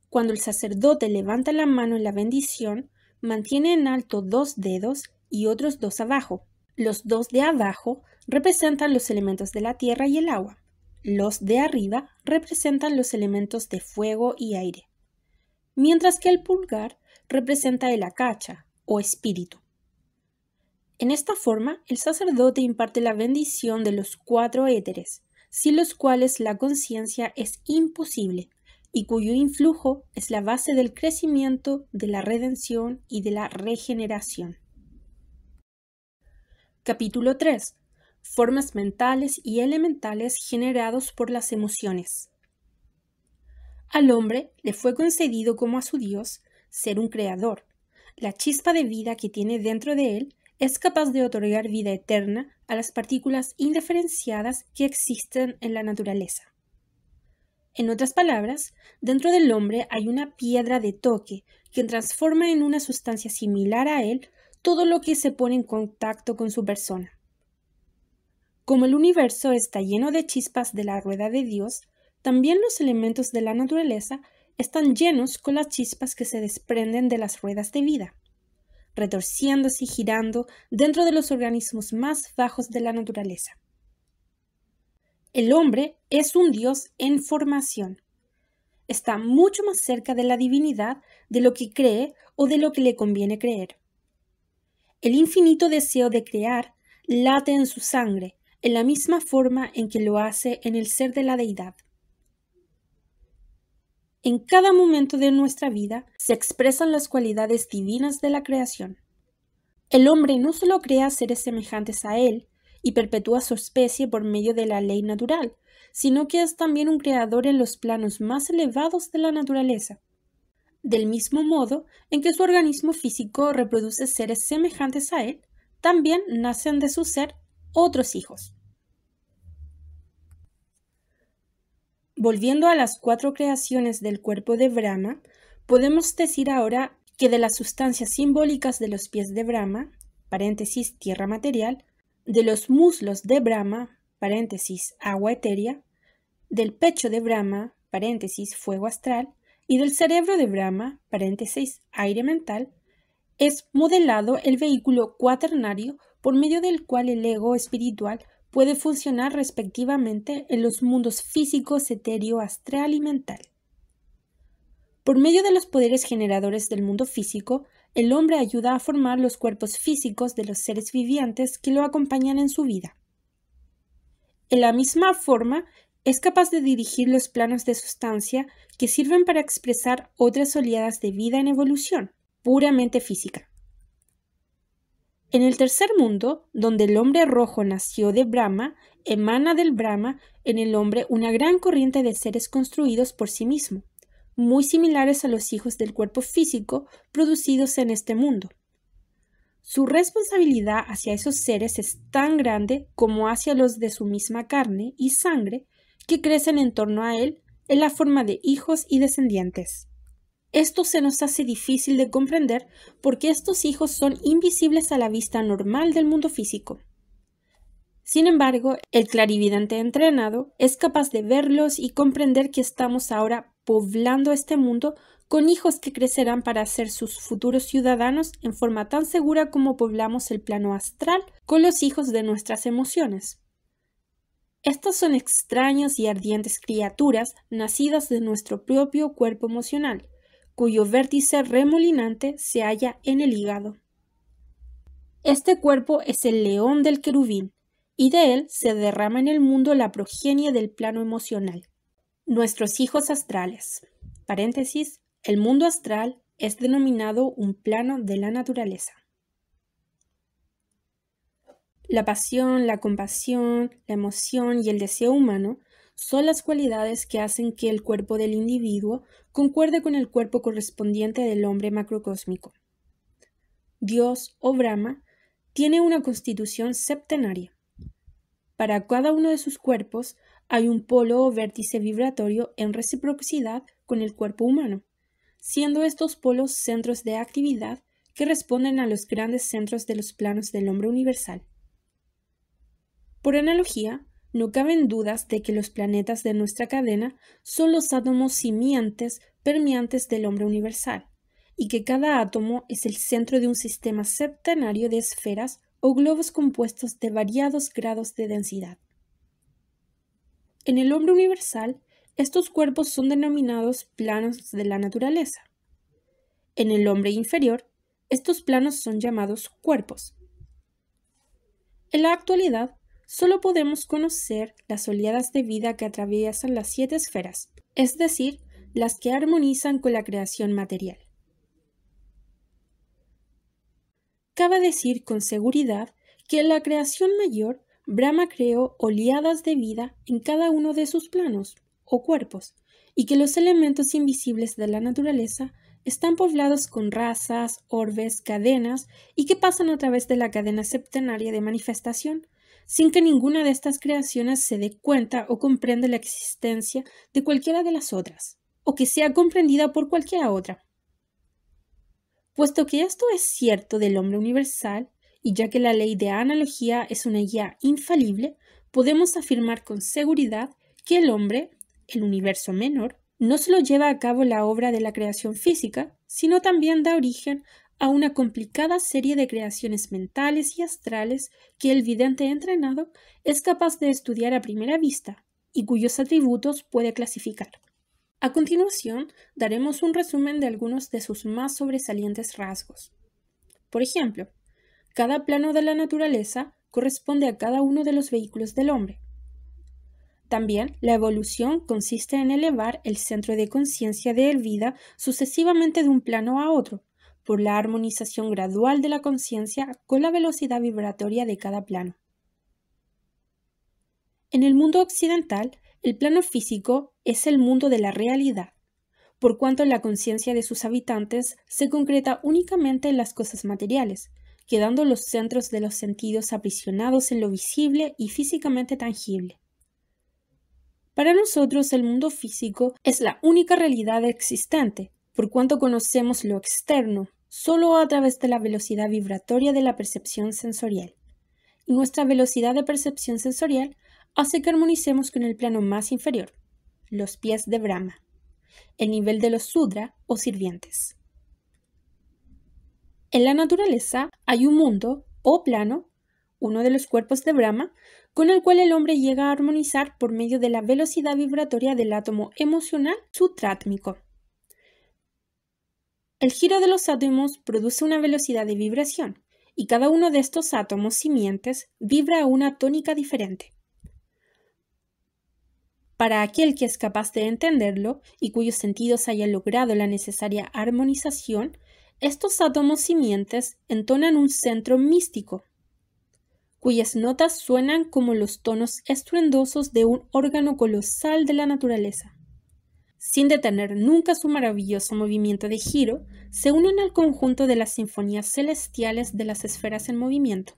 Cuando el sacerdote levanta la mano en la bendición, mantiene en alto 2 dedos y otros 2 abajo. Los 2 de abajo representan los elementos de la tierra y el agua. Los de arriba representan los elementos de fuego y aire, mientras que el pulgar representa el akacha, o espíritu. En esta forma, el sacerdote imparte la bendición de los 4 éteres, sin los cuales la conciencia es imposible y cuyo influjo es la base del crecimiento, de la redención y de la regeneración. Capítulo 3. Formas mentales y elementales generados por las emociones. Al hombre le fue concedido como a su Dios ser un creador. La chispa de vida que tiene dentro de él es capaz de otorgar vida eterna a las partículas indiferenciadas que existen en la naturaleza. En otras palabras, dentro del hombre hay una piedra de toque que transforma en una sustancia similar a él todo lo que se pone en contacto con su persona. Como el universo está lleno de chispas de la rueda de Dios, también los elementos de la naturaleza están llenos con las chispas que se desprenden de las ruedas de vida, retorciéndose y girando dentro de los organismos más bajos de la naturaleza. El hombre es un Dios en formación. Está mucho más cerca de la divinidad de lo que cree o de lo que le conviene creer. El infinito deseo de crear late en su sangre, en la misma forma en que lo hace en el ser de la deidad. En cada momento de nuestra vida se expresan las cualidades divinas de la creación. El hombre no solo crea seres semejantes a él y perpetúa su especie por medio de la ley natural, sino que es también un creador en los planos más elevados de la naturaleza. Del mismo modo en que su organismo físico reproduce seres semejantes a él, también nacen de su ser otros hijos. Volviendo a las 4 creaciones del cuerpo de Brahma, podemos decir ahora que de las sustancias simbólicas de los pies de Brahma, paréntesis tierra material, de los muslos de Brahma, paréntesis agua etérea, del pecho de Brahma, paréntesis fuego astral, y del cerebro de Brahma, paréntesis aire mental, es modelado el vehículo cuaternario por medio del cual el ego espiritual puede funcionar respectivamente en los mundos físicos, etéreo, astral y mental. Por medio de los poderes generadores del mundo físico, el hombre ayuda a formar los cuerpos físicos de los seres vivientes que lo acompañan en su vida. En la misma forma, es capaz de dirigir los planos de sustancia que sirven para expresar otras oleadas de vida en evolución, puramente física. En el tercer mundo, donde el hombre rojo nació de Brahma, emana del Brahma en el hombre una gran corriente de seres construidos por sí mismo, muy similares a los hijos del cuerpo físico producidos en este mundo. Su responsabilidad hacia esos seres es tan grande como hacia los de su misma carne y sangre que crecen en torno a él en la forma de hijos y descendientes. Esto se nos hace difícil de comprender porque estos hijos son invisibles a la vista normal del mundo físico. Sin embargo, el clarividente entrenado es capaz de verlos y comprender que estamos ahora poblando este mundo con hijos que crecerán para ser sus futuros ciudadanos en forma tan segura como poblamos el plano astral con los hijos de nuestras emociones. Estas son extrañas y ardientes criaturas nacidas de nuestro propio cuerpo emocional, cuyo vértice remolinante se halla en el hígado. Este cuerpo es el león del querubín, y de él se derrama en el mundo la progenie del plano emocional. Nuestros hijos astrales. Paréntesis, el mundo astral es denominado un plano de la naturaleza. La pasión, la compasión, la emoción y el deseo humano son las cualidades que hacen que el cuerpo del individuo concuerde con el cuerpo correspondiente del hombre macrocósmico. Dios o Brahma tiene una constitución septenaria. Para cada uno de sus cuerpos hay un polo o vértice vibratorio en reciprocidad con el cuerpo humano, siendo estos polos centros de actividad que responden a los grandes centros de los planos del hombre universal. Por analogía, no caben dudas de que los planetas de nuestra cadena son los átomos simientes permeantes del hombre universal, y que cada átomo es el centro de un sistema septenario de esferas o globos compuestos de variados grados de densidad. En el hombre universal, estos cuerpos son denominados planos de la naturaleza. En el hombre inferior, estos planos son llamados cuerpos. En la actualidad, solo podemos conocer las oleadas de vida que atraviesan las 7 esferas, es decir, las que armonizan con la creación material. Cabe decir con seguridad que en la creación mayor, Brahma creó oleadas de vida en cada uno de sus planos, o cuerpos, y que los elementos invisibles de la naturaleza están poblados con razas, orbes, cadenas, y que pasan a través de la cadena septenaria de manifestación, sin que ninguna de estas creaciones se dé cuenta o comprenda la existencia de cualquiera de las otras, o que sea comprendida por cualquiera otra. Puesto que esto es cierto del hombre universal, y ya que la ley de analogía es una guía infalible, podemos afirmar con seguridad que el hombre, el universo menor, no solo lleva a cabo la obra de la creación física, sino también da origen a una complicada serie de creaciones mentales y astrales que el vidente entrenado es capaz de estudiar a primera vista y cuyos atributos puede clasificar. A continuación, daremos un resumen de algunos de sus más sobresalientes rasgos. Por ejemplo, cada plano de la naturaleza corresponde a cada uno de los vehículos del hombre. También, la evolución consiste en elevar el centro de conciencia de vida sucesivamente de un plano a otro, por la armonización gradual de la conciencia con la velocidad vibratoria de cada plano. En el mundo occidental, el plano físico es el mundo de la realidad, por cuanto la conciencia de sus habitantes se concreta únicamente en las cosas materiales, quedando los centros de los sentidos aprisionados en lo visible y físicamente tangible. Para nosotros el mundo físico es la única realidad existente, por cuanto conocemos lo externo solo a través de la velocidad vibratoria de la percepción sensorial. Y nuestra velocidad de percepción sensorial hace que armonicemos con el plano más inferior, los pies de Brahma, el nivel de los Sudra o sirvientes. En la naturaleza hay un mundo o plano, uno de los cuerpos de Brahma, con el cual el hombre llega a armonizar por medio de la velocidad vibratoria del átomo emocional sutrátmico. El giro de los átomos produce una velocidad de vibración, y cada uno de estos átomos simientes vibra a una tónica diferente. Para aquel que es capaz de entenderlo y cuyos sentidos hayan logrado la necesaria armonización, estos átomos simientes entonan un centro místico, cuyas notas suenan como los tonos estruendosos de un órgano colosal de la naturaleza. Sin detener nunca su maravilloso movimiento de giro, se unen al conjunto de las sinfonías celestiales de las esferas en movimiento.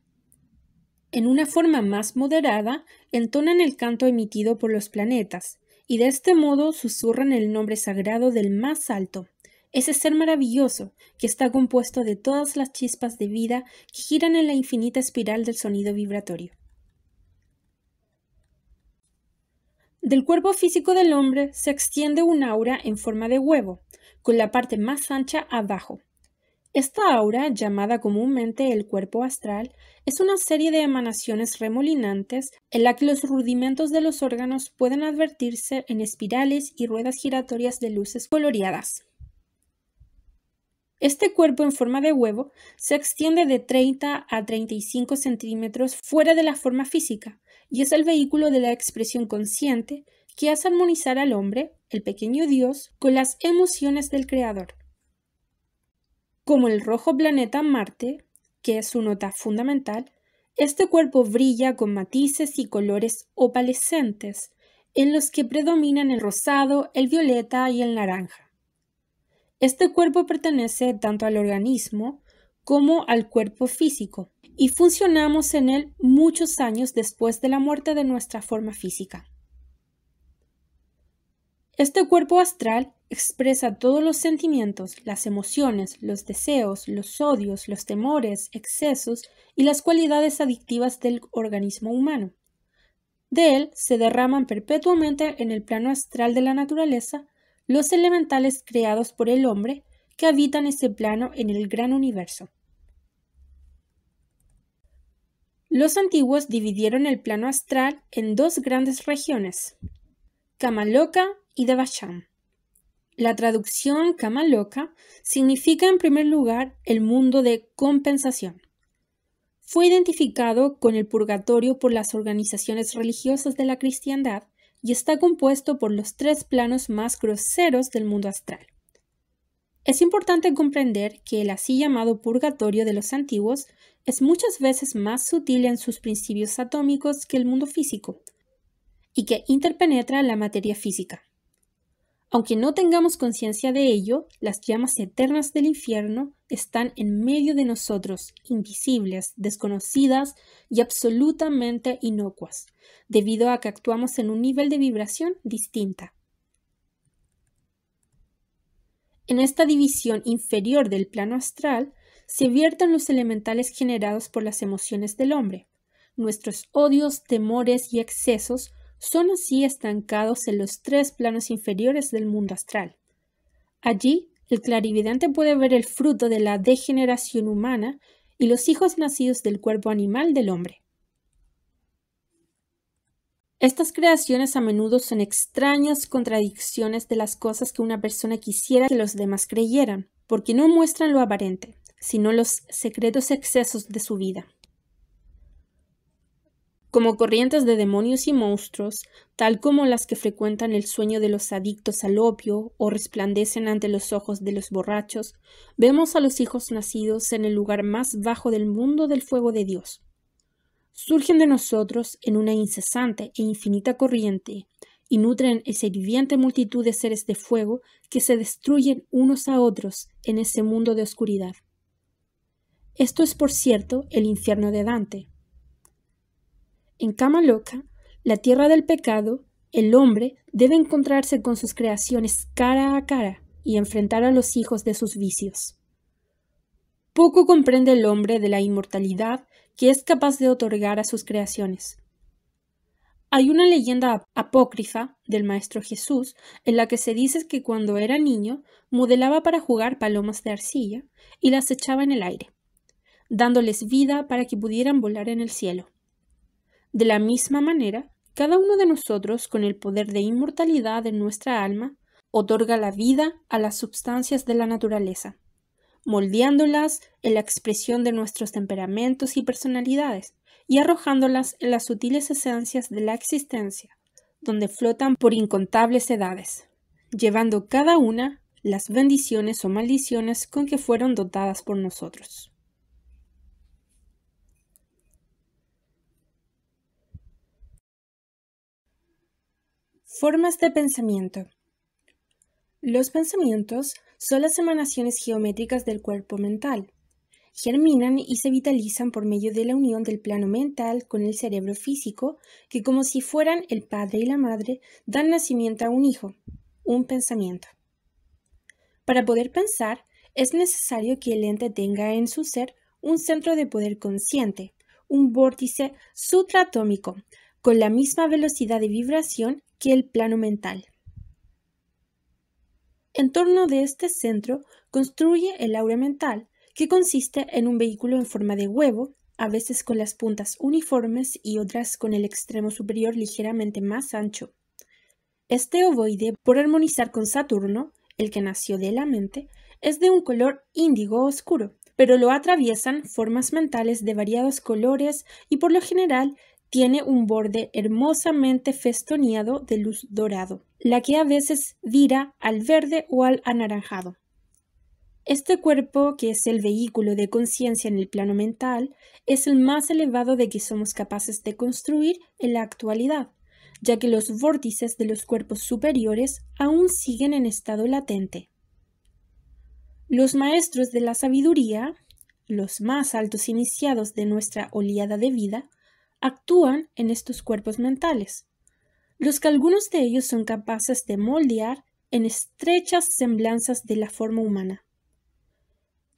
En una forma más moderada, entonan el canto emitido por los planetas, y de este modo susurran el nombre sagrado del más alto, ese ser maravilloso que está compuesto de todas las chispas de vida que giran en la infinita espiral del sonido vibratorio. Del cuerpo físico del hombre se extiende un aura en forma de huevo, con la parte más ancha abajo. Esta aura, llamada comúnmente el cuerpo astral, es una serie de emanaciones remolinantes en la que los rudimentos de los órganos pueden advertirse en espirales y ruedas giratorias de luces coloreadas. Este cuerpo en forma de huevo se extiende de 30 a 35 centímetros fuera de la forma física y es el vehículo de la expresión consciente que hace armonizar al hombre, el pequeño Dios, con las emociones del Creador. Como el rojo planeta Marte, que es su nota fundamental, este cuerpo brilla con matices y colores opalescentes, en los que predominan el rosado, el violeta y el naranja. Este cuerpo pertenece tanto al organismo como al cuerpo físico, y funcionamos en él muchos años después de la muerte de nuestra forma física. Este cuerpo astral expresa todos los sentimientos, las emociones, los deseos, los odios, los temores, excesos y las cualidades adictivas del organismo humano. De él se derraman perpetuamente en el plano astral de la naturaleza los elementales creados por el hombre que habitan ese plano en el gran universo. Los antiguos dividieron el plano astral en dos grandes regiones, Kamaloka y Devachan. La traducción Kamaloka significa en primer lugar el mundo de compensación. Fue identificado con el purgatorio por las organizaciones religiosas de la cristiandad y está compuesto por los tres planos más groseros del mundo astral. Es importante comprender que el así llamado purgatorio de los antiguos es muchas veces más sutil en sus principios atómicos que el mundo físico, y que interpenetra la materia física. Aunque no tengamos conciencia de ello, las llamas eternas del infierno están en medio de nosotros, invisibles, desconocidas y absolutamente inocuas, debido a que actuamos en un nivel de vibración distinta. En esta división inferior del plano astral se vierten los elementales generados por las emociones del hombre. Nuestros odios, temores y excesos son así estancados en los tres planos inferiores del mundo astral. Allí, el clarividente puede ver el fruto de la degeneración humana y los hijos nacidos del cuerpo animal del hombre. Estas creaciones a menudo son extrañas contradicciones de las cosas que una persona quisiera que los demás creyeran, porque no muestran lo aparente, sino los secretos excesos de su vida. Como corrientes de demonios y monstruos, tal como las que frecuentan el sueño de los adictos al opio o resplandecen ante los ojos de los borrachos, vemos a los hijos nacidos en el lugar más bajo del mundo del fuego de Dios. Surgen de nosotros en una incesante e infinita corriente y nutren esa hirviente multitud de seres de fuego que se destruyen unos a otros en ese mundo de oscuridad. Esto es, por cierto, el infierno de Dante. En Kamaloka, la tierra del pecado, el hombre debe encontrarse con sus creaciones cara a cara y enfrentar a los hijos de sus vicios. Poco comprende el hombre de la inmortalidad que es capaz de otorgar a sus creaciones. Hay una leyenda apócrifa del Maestro Jesús en la que se dice que cuando era niño modelaba para jugar palomas de arcilla y las echaba en el aire, dándoles vida para que pudieran volar en el cielo. De la misma manera, cada uno de nosotros, con el poder de inmortalidad en nuestra alma, otorga la vida a las substancias de la naturaleza, moldeándolas en la expresión de nuestros temperamentos y personalidades, y arrojándolas en las sutiles esencias de la existencia, donde flotan por incontables edades, llevando cada una las bendiciones o maldiciones con que fueron dotadas por nosotros. Formas de pensamiento. Los pensamientos son las emanaciones geométricas del cuerpo mental. Germinan y se vitalizan por medio de la unión del plano mental con el cerebro físico, que como si fueran el padre y la madre, dan nacimiento a un hijo, un pensamiento. Para poder pensar, es necesario que el ente tenga en su ser un centro de poder consciente, un vórtice supraatómico, con la misma velocidad de vibración que el plano mental. En torno de este centro construye el aura mental, que consiste en un vehículo en forma de huevo, a veces con las puntas uniformes y otras con el extremo superior ligeramente más ancho. Este ovoide, por armonizar con Saturno, el que nació de la mente, es de un color índigo oscuro, pero lo atraviesan formas mentales de variados colores y por lo general tiene un borde hermosamente festoneado de luz dorado, la que a veces vira al verde o al anaranjado. Este cuerpo, que es el vehículo de conciencia en el plano mental, es el más elevado de que somos capaces de construir en la actualidad, ya que los vórtices de los cuerpos superiores aún siguen en estado latente. Los maestros de la sabiduría, los más altos iniciados de nuestra oleada de vida, actúan en estos cuerpos mentales, los que algunos de ellos son capaces de moldear en estrechas semblanzas de la forma humana.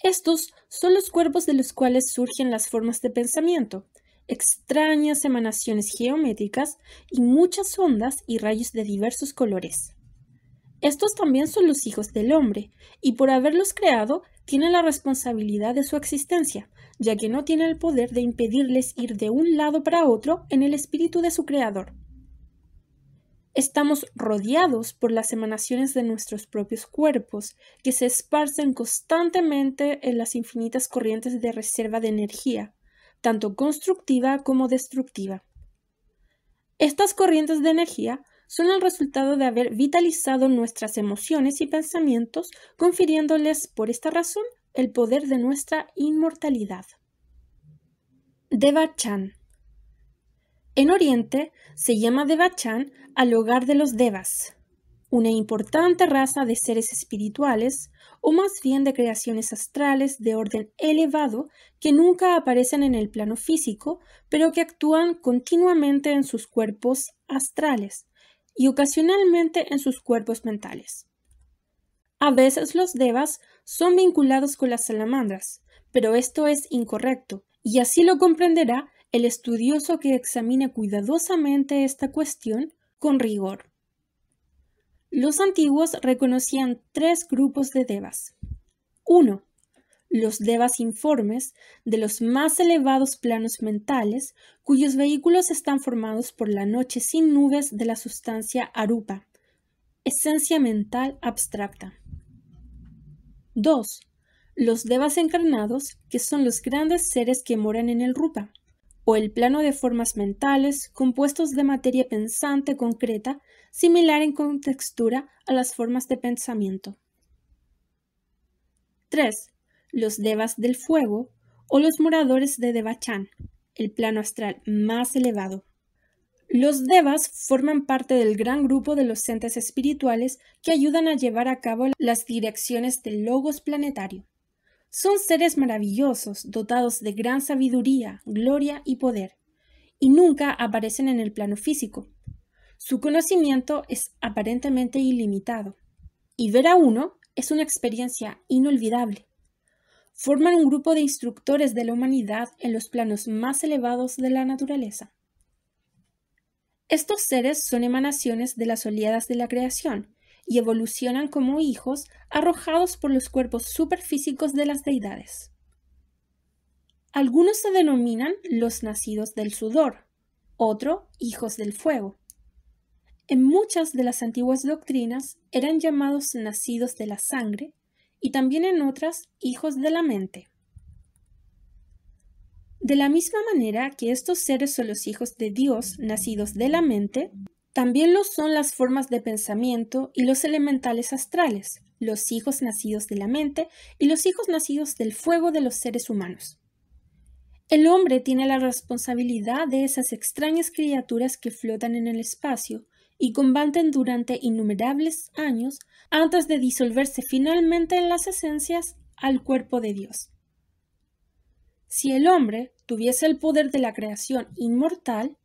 Estos son los cuerpos de los cuales surgen las formas de pensamiento, extrañas emanaciones geométricas y muchas ondas y rayos de diversos colores. Estos también son los hijos del hombre, y por haberlos creado, tienen la responsabilidad de su existencia, ya que no tienen el poder de impedirles ir de un lado para otro en el espíritu de su creador. Estamos rodeados por las emanaciones de nuestros propios cuerpos, que se esparcen constantemente en las infinitas corrientes de reserva de energía, tanto constructiva como destructiva. Estas corrientes de energía son el resultado de haber vitalizado nuestras emociones y pensamientos, confiriéndoles por esta razón el poder de nuestra inmortalidad. Devachan. En Oriente se llama Devachan al hogar de los Devas, una importante raza de seres espirituales, o más bien de creaciones astrales de orden elevado que nunca aparecen en el plano físico, pero que actúan continuamente en sus cuerpos astrales y ocasionalmente en sus cuerpos mentales. A veces los Devas son vinculados con las salamandras, pero esto es incorrecto, y así lo comprenderá el estudioso que examine cuidadosamente esta cuestión con rigor. Los antiguos reconocían tres grupos de devas. 1. Los devas informes, de los más elevados planos mentales, cuyos vehículos están formados por la noche sin nubes de la sustancia arupa, esencia mental abstracta. 2. Los devas encarnados, que son los grandes seres que moran en el rupa, o el plano de formas mentales compuestos de materia pensante concreta, similar en contextura a las formas de pensamiento. 3. Los devas del fuego, o los moradores de Devachan, el plano astral más elevado. Los devas forman parte del gran grupo de los entes espirituales que ayudan a llevar a cabo las direcciones del logos planetario. Son seres maravillosos, dotados de gran sabiduría, gloria y poder, y nunca aparecen en el plano físico. Su conocimiento es aparentemente ilimitado, y ver a uno es una experiencia inolvidable. Forman un grupo de instructores de la humanidad en los planos más elevados de la naturaleza. Estos seres son emanaciones de las oleadas de la creación, y evolucionan como hijos arrojados por los cuerpos superfísicos de las deidades. Algunos se denominan los nacidos del sudor, otros hijos del fuego. En muchas de las antiguas doctrinas eran llamados nacidos de la sangre y también en otras hijos de la mente. De la misma manera que estos seres son los hijos de Dios nacidos de la mente, también lo son las formas de pensamiento y los elementales astrales, los hijos nacidos de la mente y los hijos nacidos del fuego de los seres humanos. El hombre tiene la responsabilidad de esas extrañas criaturas que flotan en el espacio y combaten durante innumerables años antes de disolverse finalmente en las esencias al cuerpo de Dios. Si el hombre tuviese el poder de la creación inmortal,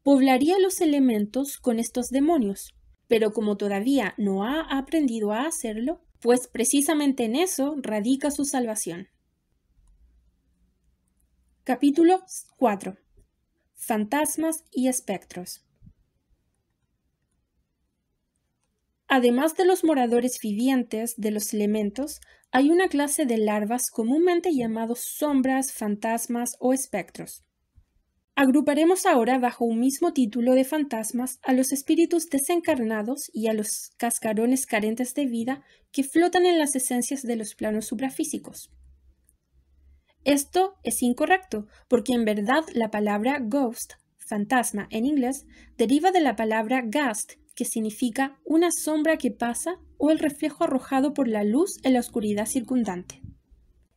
poblaría los elementos con estos demonios, pero como todavía no ha aprendido a hacerlo, pues precisamente en eso radica su salvación. Capítulo 4. Fantasmas y espectros. Además de los moradores vivientes de los elementos, hay una clase de larvas comúnmente llamados sombras, fantasmas o espectros. Agruparemos ahora bajo un mismo título de fantasmas a los espíritus desencarnados y a los cascarones carentes de vida que flotan en las esencias de los planos suprafísicos. Esto es incorrecto, porque en verdad la palabra ghost, fantasma en inglés, deriva de la palabra ghast, que significa una sombra que pasa o el reflejo arrojado por la luz en la oscuridad circundante.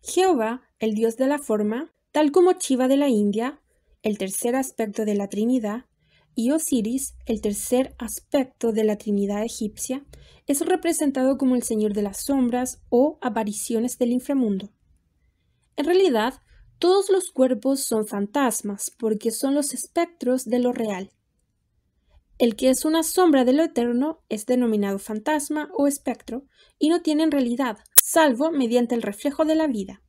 Jehová, el dios de la forma, tal como Shiva de la India, el tercer aspecto de la Trinidad, y Osiris, el tercer aspecto de la Trinidad egipcia, es representado como el Señor de las sombras o apariciones del inframundo. En realidad, todos los cuerpos son fantasmas porque son los espectros de lo real. El que es una sombra de lo eterno es denominado fantasma o espectro y no tiene realidad, salvo mediante el reflejo de la vida.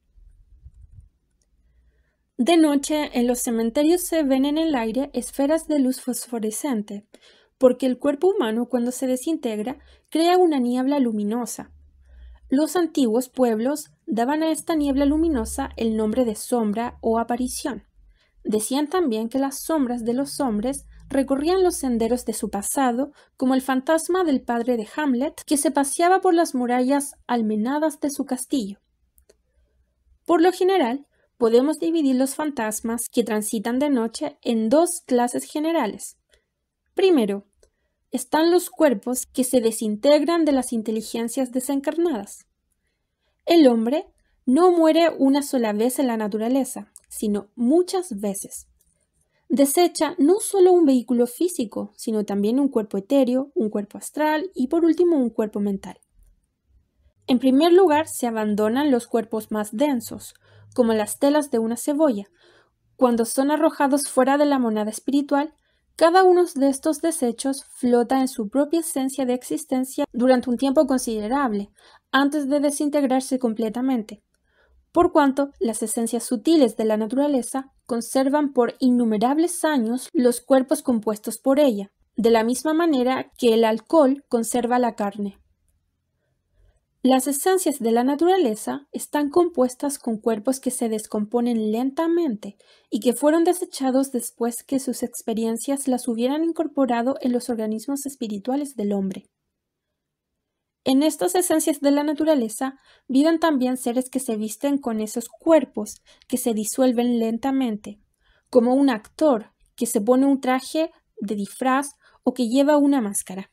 De noche, en los cementerios se ven en el aire esferas de luz fosforescente, porque el cuerpo humano cuando se desintegra crea una niebla luminosa. Los antiguos pueblos daban a esta niebla luminosa el nombre de sombra o aparición. Decían también que las sombras de los hombres recorrían los senderos de su pasado, como el fantasma del padre de Hamlet, que se paseaba por las murallas almenadas de su castillo. Por lo general, podemos dividir los fantasmas que transitan de noche en dos clases generales. Primero, están los cuerpos que se desintegran de las inteligencias desencarnadas. El hombre no muere una sola vez en la naturaleza, sino muchas veces. Desecha no solo un vehículo físico, sino también un cuerpo etéreo, un cuerpo astral y por último un cuerpo mental. En primer lugar, se abandonan los cuerpos más densos, como las telas de una cebolla. Cuando son arrojados fuera de la monada espiritual, cada uno de estos desechos flota en su propia esencia de existencia durante un tiempo considerable, antes de desintegrarse completamente, por cuanto las esencias sutiles de la naturaleza conservan por innumerables años los cuerpos compuestos por ella, de la misma manera que el alcohol conserva la carne. Las esencias de la naturaleza están compuestas con cuerpos que se descomponen lentamente y que fueron desechados después que sus experiencias las hubieran incorporado en los organismos espirituales del hombre. En estas esencias de la naturaleza viven también seres que se visten con esos cuerpos que se disuelven lentamente, como un actor que se pone un traje de disfraz o que lleva una máscara.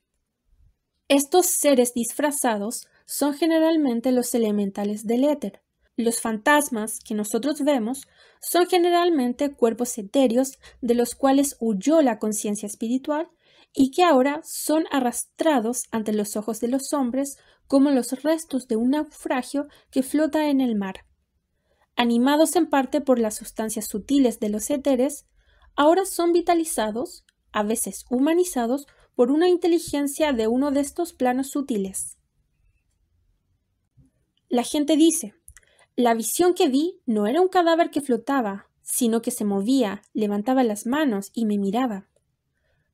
Estos seres disfrazados son generalmente los elementales del éter. Los fantasmas que nosotros vemos son generalmente cuerpos etéreos de los cuales huyó la conciencia espiritual y que ahora son arrastrados ante los ojos de los hombres como los restos de un naufragio que flota en el mar. Animados en parte por las sustancias sutiles de los éteres, ahora son vitalizados, a veces humanizados, por una inteligencia de uno de estos planos sutiles. La gente dice, la visión que vi no era un cadáver que flotaba, sino que se movía, levantaba las manos y me miraba.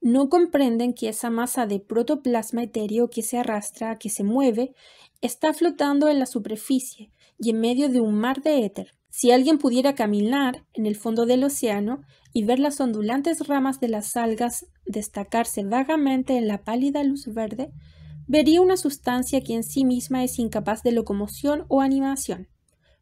No comprenden que esa masa de protoplasma etéreo que se arrastra, que se mueve, está flotando en la superficie y en medio de un mar de éter. Si alguien pudiera caminar en el fondo del océano y ver las ondulantes ramas de las algas destacarse vagamente en la pálida luz verde, vería una sustancia que en sí misma es incapaz de locomoción o animación,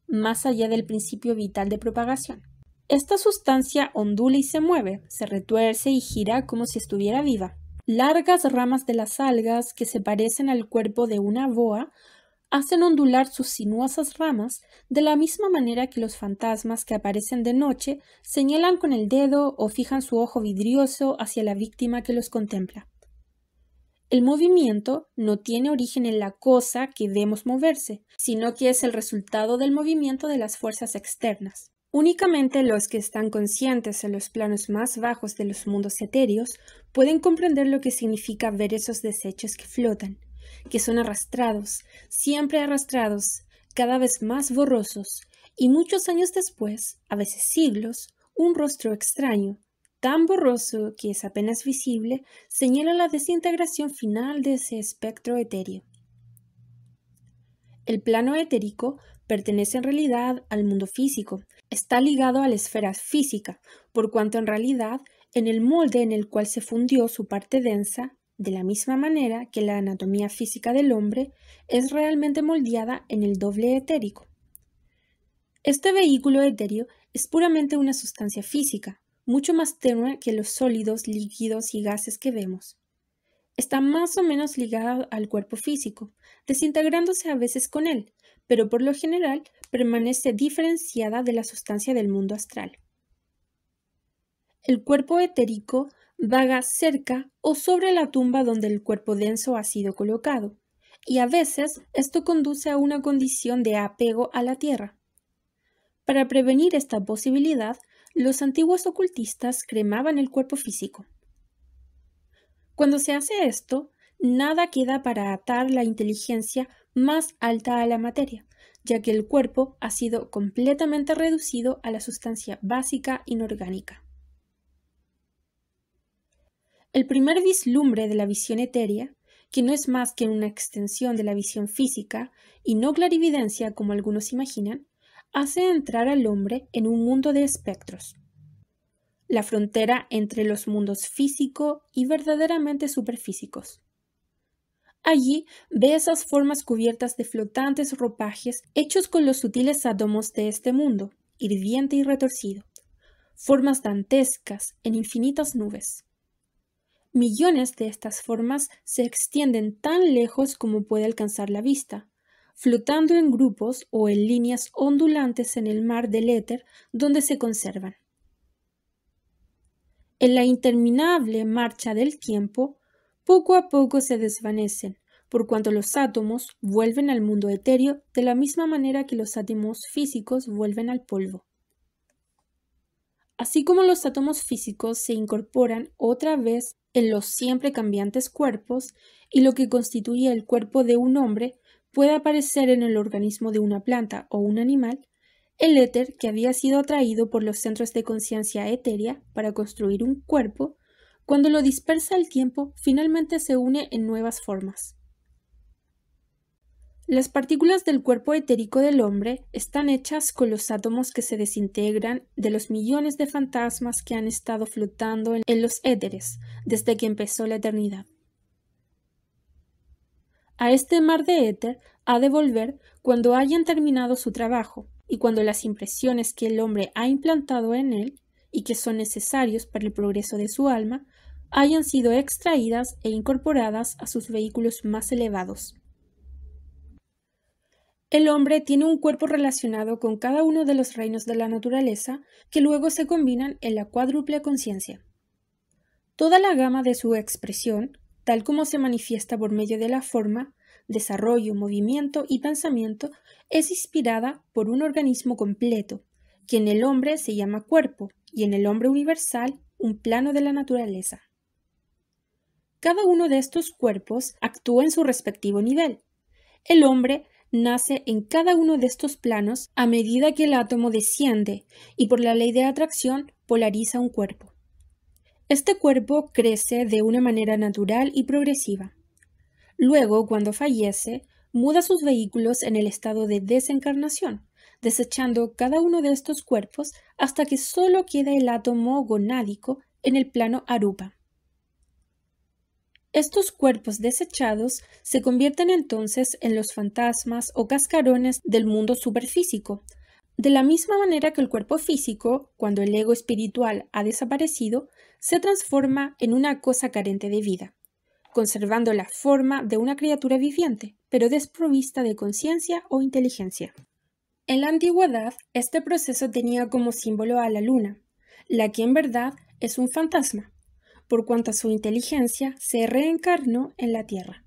más allá del principio vital de propagación. Esta sustancia ondula y se mueve, se retuerce y gira como si estuviera viva. Largas ramas de las algas que se parecen al cuerpo de una boa hacen ondular sus sinuosas ramas de la misma manera que los fantasmas que aparecen de noche señalan con el dedo o fijan su ojo vidrioso hacia la víctima que los contempla. El movimiento no tiene origen en la cosa que vemos moverse, sino que es el resultado del movimiento de las fuerzas externas. Únicamente los que están conscientes en los planos más bajos de los mundos etéreos pueden comprender lo que significa ver esos desechos que flotan, que son arrastrados, siempre arrastrados, cada vez más borrosos, y muchos años después, a veces siglos, un rostro extraño, tan borroso que es apenas visible, señala la desintegración final de ese espectro etéreo. El plano etérico pertenece en realidad al mundo físico, está ligado a la esfera física, por cuanto en realidad en el molde en el cual se fundió su parte densa, de la misma manera que la anatomía física del hombre es realmente moldeada en el doble etérico. Este vehículo etéreo es puramente una sustancia física, mucho más tenue que los sólidos, líquidos y gases que vemos. Está más o menos ligada al cuerpo físico, desintegrándose a veces con él, pero por lo general permanece diferenciada de la sustancia del mundo astral. El cuerpo etérico vaga cerca o sobre la tumba donde el cuerpo denso ha sido colocado, y a veces esto conduce a una condición de apego a la tierra. Para prevenir esta posibilidad, los antiguos ocultistas cremaban el cuerpo físico. Cuando se hace esto, nada queda para atar la inteligencia más alta a la materia, ya que el cuerpo ha sido completamente reducido a la sustancia básica inorgánica. El primer vislumbre de la visión etérea, que no es más que una extensión de la visión física y no clarividencia como algunos imaginan, hace entrar al hombre en un mundo de espectros. La frontera entre los mundos físico y verdaderamente superfísicos. Allí ve esas formas cubiertas de flotantes ropajes hechos con los sutiles átomos de este mundo, hirviente y retorcido, formas dantescas en infinitas nubes. Millones de estas formas se extienden tan lejos como puede alcanzar la vista, flotando en grupos o en líneas ondulantes en el mar del éter donde se conservan. En la interminable marcha del tiempo, poco a poco se desvanecen, por cuanto los átomos vuelven al mundo etéreo de la misma manera que los átomos físicos vuelven al polvo. Así como los átomos físicos se incorporan otra vez en los siempre cambiantes cuerpos, y lo que constituye el cuerpo de un hombre puede aparecer en el organismo de una planta o un animal, el éter que había sido atraído por los centros de conciencia etérea para construir un cuerpo, cuando lo dispersa el tiempo, finalmente se une en nuevas formas. Las partículas del cuerpo etérico del hombre están hechas con los átomos que se desintegran de los millones de fantasmas que han estado flotando en los éteres desde que empezó la eternidad. A este mar de éter ha de volver cuando hayan terminado su trabajo y cuando las impresiones que el hombre ha implantado en él y que son necesarios para el progreso de su alma hayan sido extraídas e incorporadas a sus vehículos más elevados. El hombre tiene un cuerpo relacionado con cada uno de los reinos de la naturaleza que luego se combinan en la cuádruple conciencia. Toda la gama de su expresión, tal como se manifiesta por medio de la forma, desarrollo, movimiento y pensamiento, es inspirada por un organismo completo, que en el hombre se llama cuerpo y en el hombre universal un plano de la naturaleza. Cada uno de estos cuerpos actúa en su respectivo nivel. El hombre nace en cada uno de estos planos a medida que el átomo desciende y por la ley de atracción polariza un cuerpo. Este cuerpo crece de una manera natural y progresiva. Luego, cuando fallece, muda sus vehículos en el estado de desencarnación, desechando cada uno de estos cuerpos hasta que solo queda el átomo gonádico en el plano arupa. Estos cuerpos desechados se convierten entonces en los fantasmas o cascarones del mundo superfísico, de la misma manera que el cuerpo físico, cuando el ego espiritual ha desaparecido, se transforma en una cosa carente de vida, conservando la forma de una criatura viviente, pero desprovista de conciencia o inteligencia. En la antigüedad, este proceso tenía como símbolo a la luna, la que en verdad es un fantasma, por cuanto su inteligencia se reencarnó en la Tierra.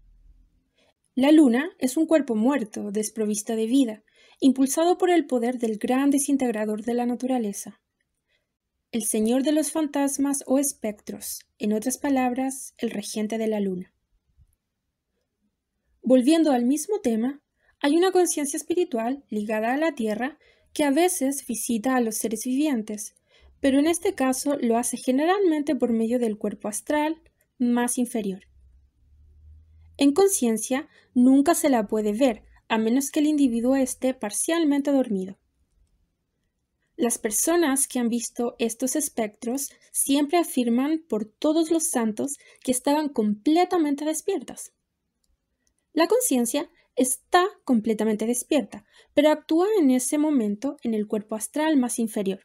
La luna es un cuerpo muerto, desprovisto de vida, impulsado por el poder del gran desintegrador de la naturaleza. El señor de los fantasmas o espectros, en otras palabras, el regente de la luna. Volviendo al mismo tema, hay una conciencia espiritual ligada a la Tierra que a veces visita a los seres vivientes, pero en este caso lo hace generalmente por medio del cuerpo astral más inferior. En conciencia nunca se la puede ver, a menos que el individuo esté parcialmente dormido. Las personas que han visto estos espectros siempre afirman por todos los santos que estaban completamente despiertas. La conciencia está completamente despierta, pero actúa en ese momento en el cuerpo astral más inferior.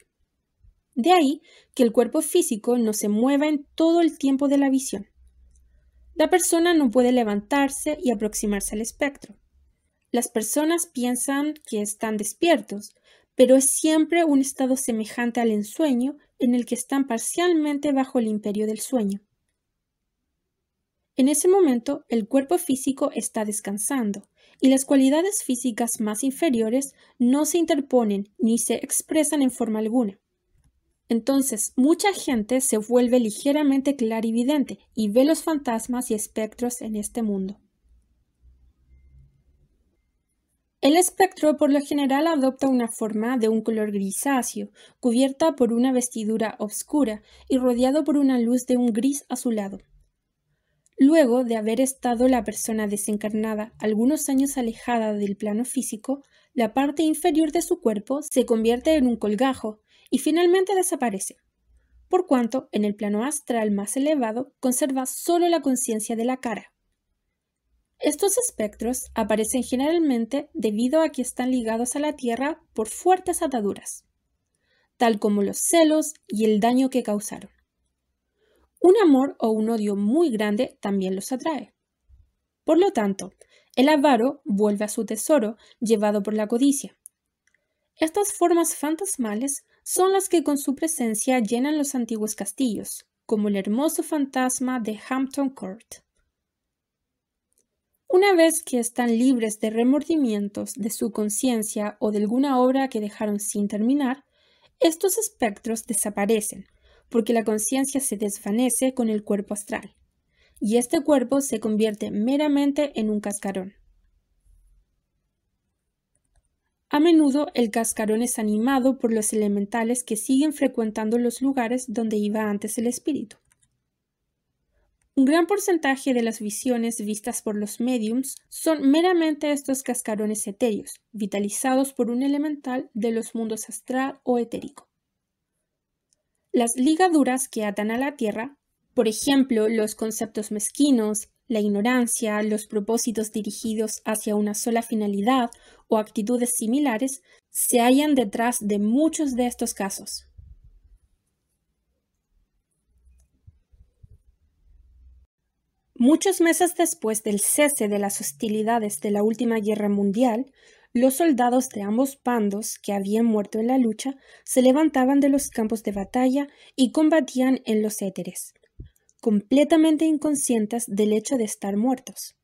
De ahí que el cuerpo físico no se mueva en todo el tiempo de la visión. La persona no puede levantarse y aproximarse al espectro. Las personas piensan que están despiertos, pero es siempre un estado semejante al ensueño en el que están parcialmente bajo el imperio del sueño. En ese momento, el cuerpo físico está descansando y las cualidades físicas más inferiores no se interponen ni se expresan en forma alguna. Entonces, mucha gente se vuelve ligeramente clarividente y ve los fantasmas y espectros en este mundo. El espectro por lo general adopta una forma de un color grisáceo, cubierta por una vestidura oscura y rodeado por una luz de un gris azulado. Luego de haber estado la persona desencarnada algunos años alejada del plano físico, la parte inferior de su cuerpo se convierte en un colgajo y finalmente desaparece, por cuanto en el plano astral más elevado conserva solo la conciencia de la cara. Estos espectros aparecen generalmente debido a que están ligados a la Tierra por fuertes ataduras, tal como los celos y el daño que causaron. Un amor o un odio muy grande también los atrae. Por lo tanto, el avaro vuelve a su tesoro llevado por la codicia. Estas formas fantasmales son las que con su presencia llenan los antiguos castillos, como el hermoso fantasma de Hampton Court. Una vez que están libres de remordimientos de su conciencia o de alguna obra que dejaron sin terminar, estos espectros desaparecen, porque la conciencia se desvanece con el cuerpo astral, y este cuerpo se convierte meramente en un cascarón. A menudo el cascarón es animado por los elementales que siguen frecuentando los lugares donde iba antes el espíritu. Un gran porcentaje de las visiones vistas por los médiums son meramente estos cascarones etéreos, vitalizados por un elemental de los mundos astral o etérico. Las ligaduras que atan a la tierra, por ejemplo, los conceptos mezquinos, la ignorancia, los propósitos dirigidos hacia una sola finalidad o actitudes similares, se hallan detrás de muchos de estos casos. Muchos meses después del cese de las hostilidades de la última guerra mundial, los soldados de ambos bandos que habían muerto en la lucha se levantaban de los campos de batalla y combatían en los éteres, completamente inconscientes del hecho de estar muertos.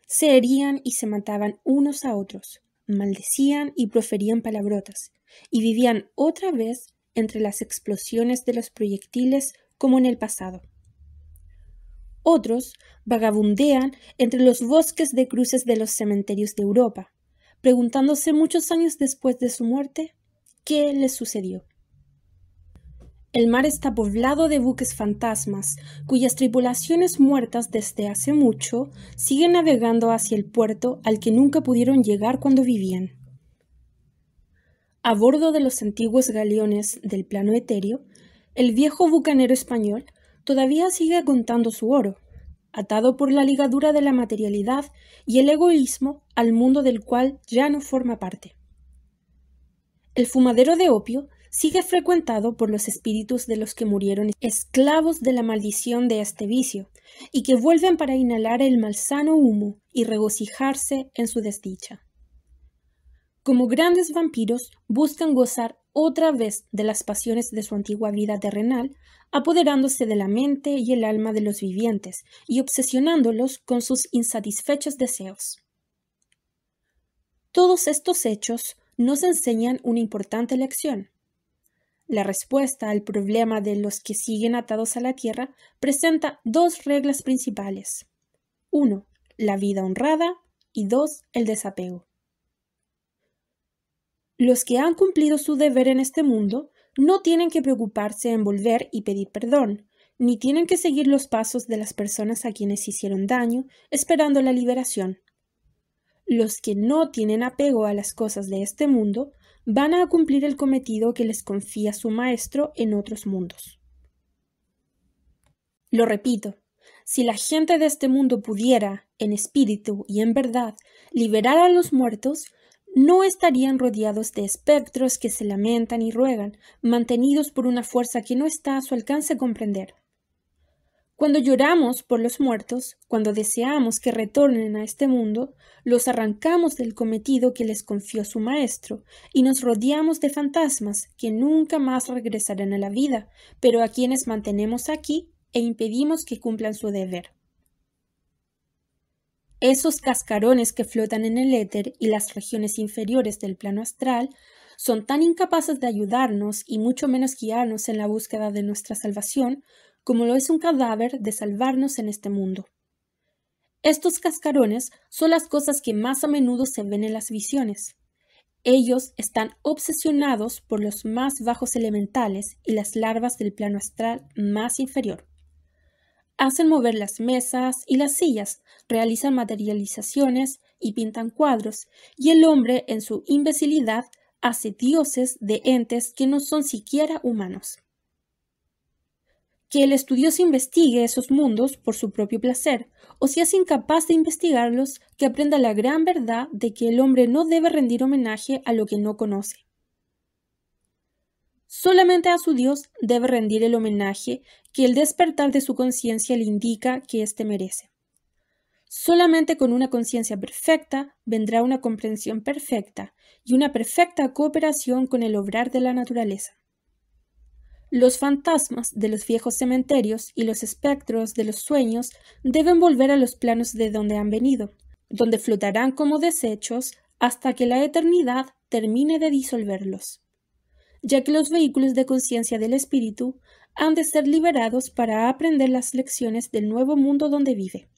Se herían y se mataban unos a otros, maldecían y proferían palabrotas, y vivían otra vez entre las explosiones de los proyectiles como en el pasado. Otros vagabundean entre los bosques de cruces de los cementerios de Europa, preguntándose muchos años después de su muerte qué les sucedió. El mar está poblado de buques fantasmas, cuyas tripulaciones muertas desde hace mucho siguen navegando hacia el puerto al que nunca pudieron llegar cuando vivían. A bordo de los antiguos galeones del plano etéreo, el viejo bucanero español todavía sigue contando su oro, atado por la ligadura de la materialidad y el egoísmo al mundo del cual ya no forma parte. El fumadero de opio sigue frecuentado por los espíritus de los que murieron esclavos de la maldición de este vicio y que vuelven para inhalar el malsano humo y regocijarse en su desdicha. Como grandes vampiros, buscan gozar otra vez de las pasiones de su antigua vida terrenal, apoderándose de la mente y el alma de los vivientes y obsesionándolos con sus insatisfechos deseos. Todos estos hechos nos enseñan una importante lección. La respuesta al problema de los que siguen atados a la tierra presenta dos reglas principales. 1. La vida honrada y 2. El desapego. Los que han cumplido su deber en este mundo no tienen que preocuparse en volver y pedir perdón, ni tienen que seguir los pasos de las personas a quienes hicieron daño, esperando la liberación. Los que no tienen apego a las cosas de este mundo van a cumplir el cometido que les confía su maestro en otros mundos. Lo repito, si la gente de este mundo pudiera, en espíritu y en verdad, liberar a los muertos, no estarían rodeados de espectros que se lamentan y ruegan, mantenidos por una fuerza que no está a su alcance comprender. Cuando lloramos por los muertos, cuando deseamos que retornen a este mundo, los arrancamos del cometido que les confió su maestro y nos rodeamos de fantasmas que nunca más regresarán a la vida, pero a quienes mantenemos aquí e impedimos que cumplan su deber. Esos cascarones que flotan en el éter y las regiones inferiores del plano astral son tan incapaces de ayudarnos y mucho menos guiarnos en la búsqueda de nuestra salvación como lo es un cadáver de salvarnos en este mundo. Estos cascarones son las cosas que más a menudo se ven en las visiones. Ellos están obsesionados por los más bajos elementales y las larvas del plano astral más inferior. Hacen mover las mesas y las sillas, realizan materializaciones y pintan cuadros, y el hombre, en su imbecilidad, hace dioses de entes que no son siquiera humanos. Que el estudioso investigue esos mundos por su propio placer, o si es incapaz de investigarlos, que aprenda la gran verdad de que el hombre no debe rendir homenaje a lo que no conoce. Solamente a su Dios debe rendir el homenaje que el despertar de su conciencia le indica que éste merece. Solamente con una conciencia perfecta vendrá una comprensión perfecta y una perfecta cooperación con el obrar de la naturaleza. Los fantasmas de los viejos cementerios y los espectros de los sueños deben volver a los planos de donde han venido, donde flotarán como desechos hasta que la eternidad termine de disolverlos, ya que los vehículos de conciencia del espíritu han de ser liberados para aprender las lecciones del nuevo mundo donde vive.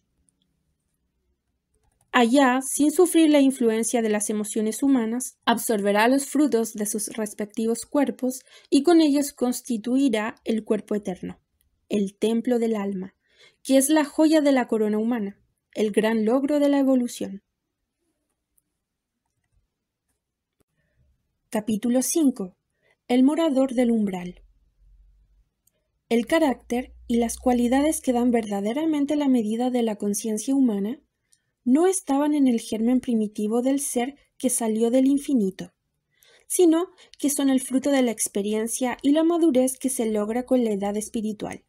Allá, sin sufrir la influencia de las emociones humanas, absorberá los frutos de sus respectivos cuerpos y con ellos constituirá el cuerpo eterno, el templo del alma, que es la joya de la corona humana, el gran logro de la evolución. Capítulo 5. El morador del umbral. El carácter y las cualidades que dan verdaderamente la medida de la conciencia humana no estaban en el germen primitivo del ser que salió del infinito, sino que son el fruto de la experiencia y la madurez que se logra con la edad espiritual.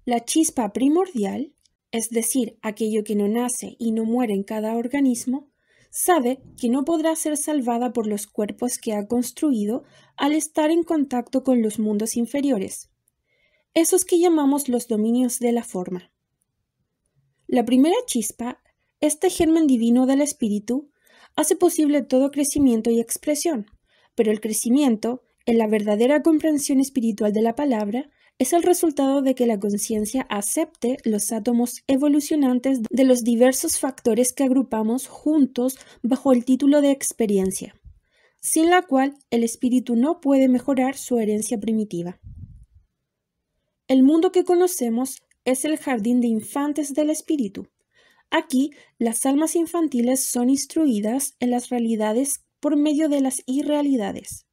La chispa primordial, es decir, aquello que no nace y no muere en cada organismo, sabe que no podrá ser salvada por los cuerpos que ha construido al estar en contacto con los mundos inferiores, esos que llamamos los dominios de la forma. La primera chispa, este germen divino del espíritu, hace posible todo crecimiento y expresión, pero el crecimiento, en la verdadera comprensión espiritual de la palabra, es el resultado de que la conciencia acepte los átomos evolucionantes de los diversos factores que agrupamos juntos bajo el título de experiencia, sin la cual el espíritu no puede mejorar su herencia primitiva. El mundo que conocemos es el jardín de infantes del espíritu. Aquí, las almas infantiles son instruidas en las realidades por medio de las irrealidades.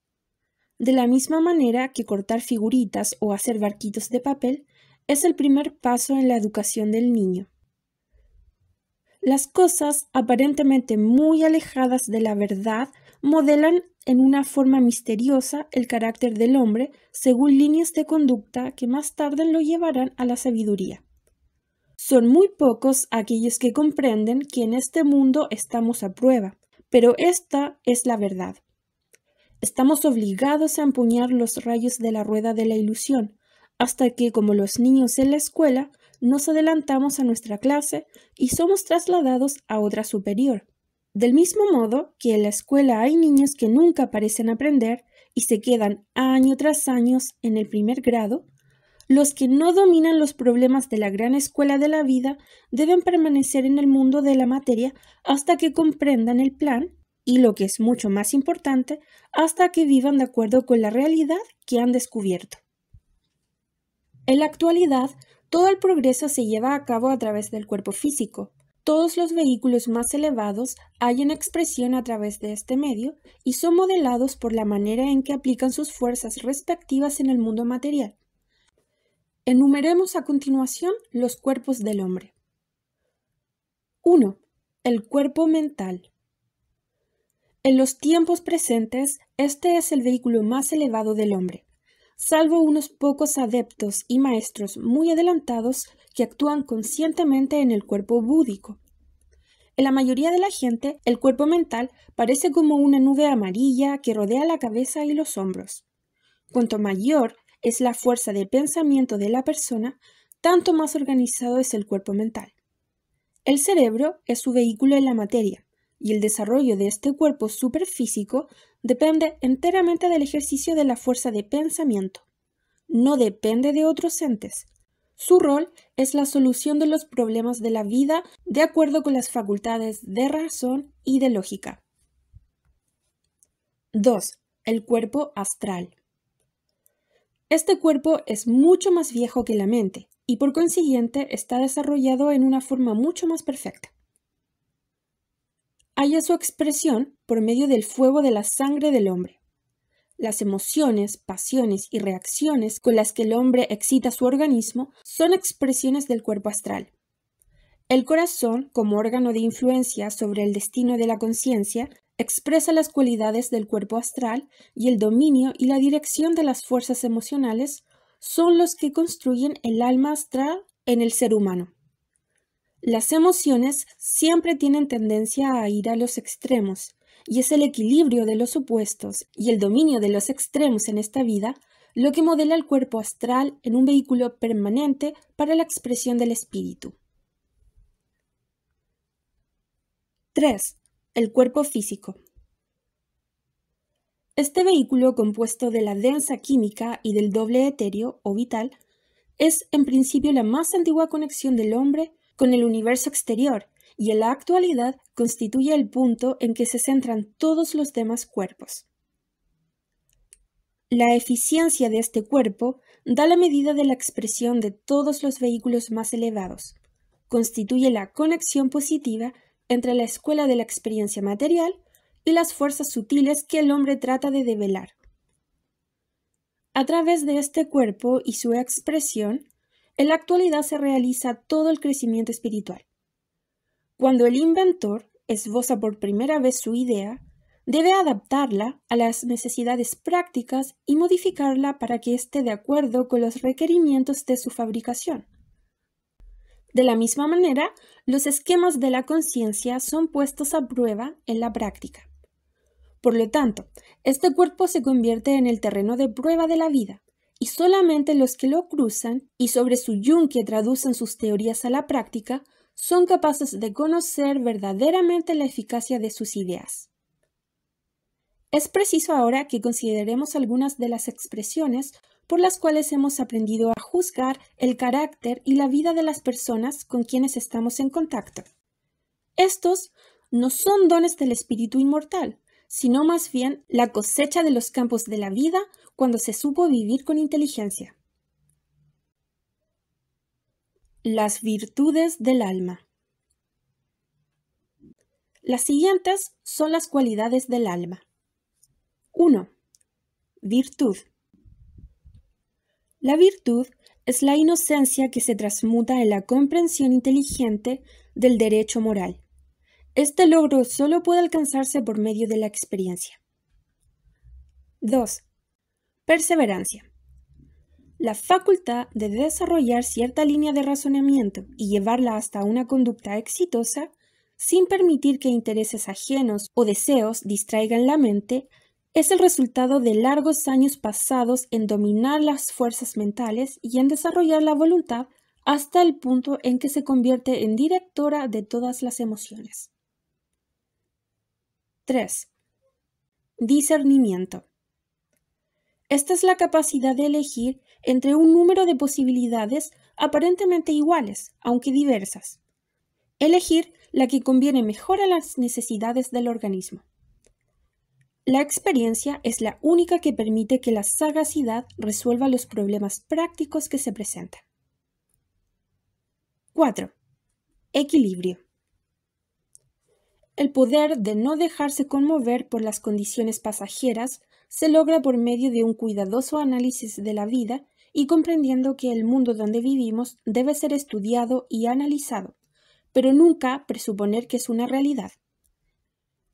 De la misma manera que cortar figuritas o hacer barquitos de papel es el primer paso en la educación del niño. Las cosas aparentemente muy alejadas de la verdad modelan en una forma misteriosa el carácter del hombre según líneas de conducta que más tarde lo llevarán a la sabiduría. Son muy pocos aquellos que comprenden que en este mundo estamos a prueba, pero esta es la verdad. Estamos obligados a empuñar los rayos de la rueda de la ilusión, hasta que, como los niños en la escuela, nos adelantamos a nuestra clase y somos trasladados a otra superior. Del mismo modo que en la escuela hay niños que nunca parecen aprender y se quedan año tras año en el primer grado, los que no dominan los problemas de la gran escuela de la vida deben permanecer en el mundo de la materia hasta que comprendan el plan y, lo que es mucho más importante, hasta que vivan de acuerdo con la realidad que han descubierto. En la actualidad, todo el progreso se lleva a cabo a través del cuerpo físico. Todos los vehículos más elevados hallan expresión a través de este medio y son modelados por la manera en que aplican sus fuerzas respectivas en el mundo material. Enumeremos a continuación los cuerpos del hombre. 1. El cuerpo mental. En los tiempos presentes, este es el vehículo más elevado del hombre, salvo unos pocos adeptos y maestros muy adelantados que actúan conscientemente en el cuerpo búdico. En la mayoría de la gente, el cuerpo mental parece como una nube amarilla que rodea la cabeza y los hombros. Cuanto mayor es la fuerza de pensamiento de la persona, tanto más organizado es el cuerpo mental. El cerebro es su vehículo en la materia, y el desarrollo de este cuerpo superfísico depende enteramente del ejercicio de la fuerza de pensamiento. No depende de otros entes. Su rol es la solución de los problemas de la vida de acuerdo con las facultades de razón y de lógica. 2. El cuerpo astral. Este cuerpo es mucho más viejo que la mente y por consiguiente está desarrollado en una forma mucho más perfecta. Halla su expresión por medio del fuego de la sangre del hombre. Las emociones, pasiones y reacciones con las que el hombre excita su organismo son expresiones del cuerpo astral. El corazón, como órgano de influencia sobre el destino de la conciencia, expresa las cualidades del cuerpo astral y el dominio y la dirección de las fuerzas emocionales son los que construyen el alma astral en el ser humano. Las emociones siempre tienen tendencia a ir a los extremos, y es el equilibrio de los opuestos y el dominio de los extremos en esta vida lo que modela el cuerpo astral en un vehículo permanente para la expresión del espíritu. 3. El cuerpo físico. Este vehículo, compuesto de la densa química y del doble etéreo o vital, es en principio la más antigua conexión del hombre con el universo exterior y en la actualidad constituye el punto en que se centran todos los demás cuerpos. La eficiencia de este cuerpo da la medida de la expresión de todos los vehículos más elevados. Constituye la conexión positiva entre la escuela de la experiencia material y las fuerzas sutiles que el hombre trata de develar. A través de este cuerpo y su expresión, en la actualidad se realiza todo el crecimiento espiritual. Cuando el inventor esboza por primera vez su idea, debe adaptarla a las necesidades prácticas y modificarla para que esté de acuerdo con los requerimientos de su fabricación. De la misma manera, los esquemas de la conciencia son puestos a prueba en la práctica. Por lo tanto, este cuerpo se convierte en el terreno de prueba de la vida, y solamente los que lo cruzan y sobre su yunque traducen sus teorías a la práctica son capaces de conocer verdaderamente la eficacia de sus ideas. Es preciso ahora que consideremos algunas de las expresiones por las cuales hemos aprendido a juzgar el carácter y la vida de las personas con quienes estamos en contacto. Estos no son dones del espíritu inmortal, sino más bien la cosecha de los campos de la vida cuando se supo vivir con inteligencia. Las virtudes del alma. Las siguientes son las cualidades del alma. 1. Virtud. La virtud es la inocencia que se transmuta en la comprensión inteligente del derecho moral. Este logro solo puede alcanzarse por medio de la experiencia. 2. Perseverancia. La facultad de desarrollar cierta línea de razonamiento y llevarla hasta una conducta exitosa, sin permitir que intereses ajenos o deseos distraigan la mente, es el resultado de largos años pasados en dominar las fuerzas mentales y en desarrollar la voluntad hasta el punto en que se convierte en directora de todas las emociones. 3. Discernimiento. Esta es la capacidad de elegir entre un número de posibilidades aparentemente iguales, aunque diversas. Elegir la que conviene mejor a las necesidades del organismo. La experiencia es la única que permite que la sagacidad resuelva los problemas prácticos que se presentan. 4. Equilibrio. El poder de no dejarse conmover por las condiciones pasajeras se logra por medio de un cuidadoso análisis de la vida y comprendiendo que el mundo donde vivimos debe ser estudiado y analizado, pero nunca presuponer que es una realidad.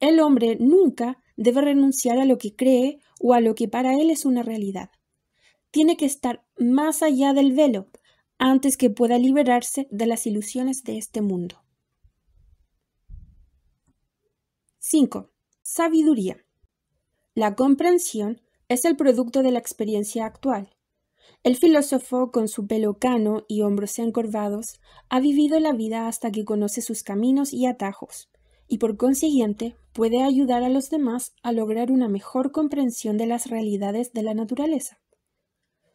El hombre nunca debe renunciar a lo que cree o a lo que para él es una realidad. Tiene que estar más allá del velo antes que pueda liberarse de las ilusiones de este mundo. 5. Sabiduría. La comprensión es el producto de la experiencia actual. El filósofo, con su pelo cano y hombros encorvados, ha vivido la vida hasta que conoce sus caminos y atajos, y por consiguiente puede ayudar a los demás a lograr una mejor comprensión de las realidades de la naturaleza.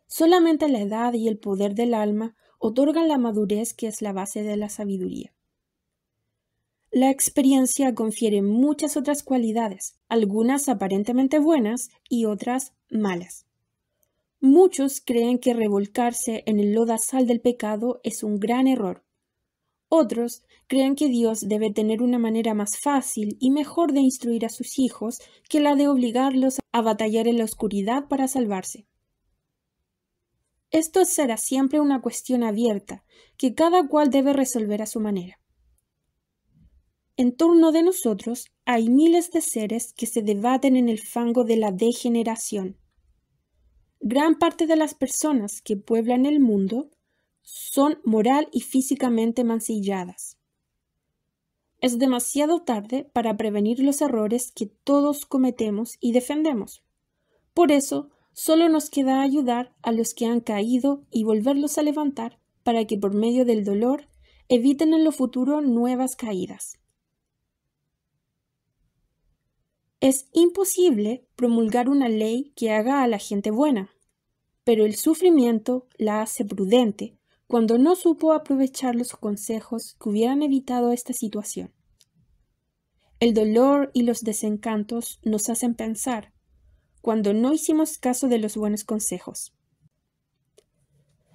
Solamente la edad y el poder del alma otorgan la madurez que es la base de la sabiduría. La experiencia confiere muchas otras cualidades, algunas aparentemente buenas y otras malas. Muchos creen que revolcarse en el lodazal del pecado es un gran error. Otros creen que Dios debe tener una manera más fácil y mejor de instruir a sus hijos que la de obligarlos a batallar en la oscuridad para salvarse. Esto será siempre una cuestión abierta, que cada cual debe resolver a su manera. En torno de nosotros hay miles de seres que se debaten en el fango de la degeneración. Gran parte de las personas que pueblan el mundo son moral y físicamente mancilladas. Es demasiado tarde para prevenir los errores que todos cometemos y defendemos. Por eso, solo nos queda ayudar a los que han caído y volverlos a levantar para que por medio del dolor eviten en lo futuro nuevas caídas. Es imposible promulgar una ley que haga a la gente buena, pero el sufrimiento la hace prudente cuando no supo aprovechar los consejos que hubieran evitado esta situación. El dolor y los desencantos nos hacen pensar cuando no hicimos caso de los buenos consejos.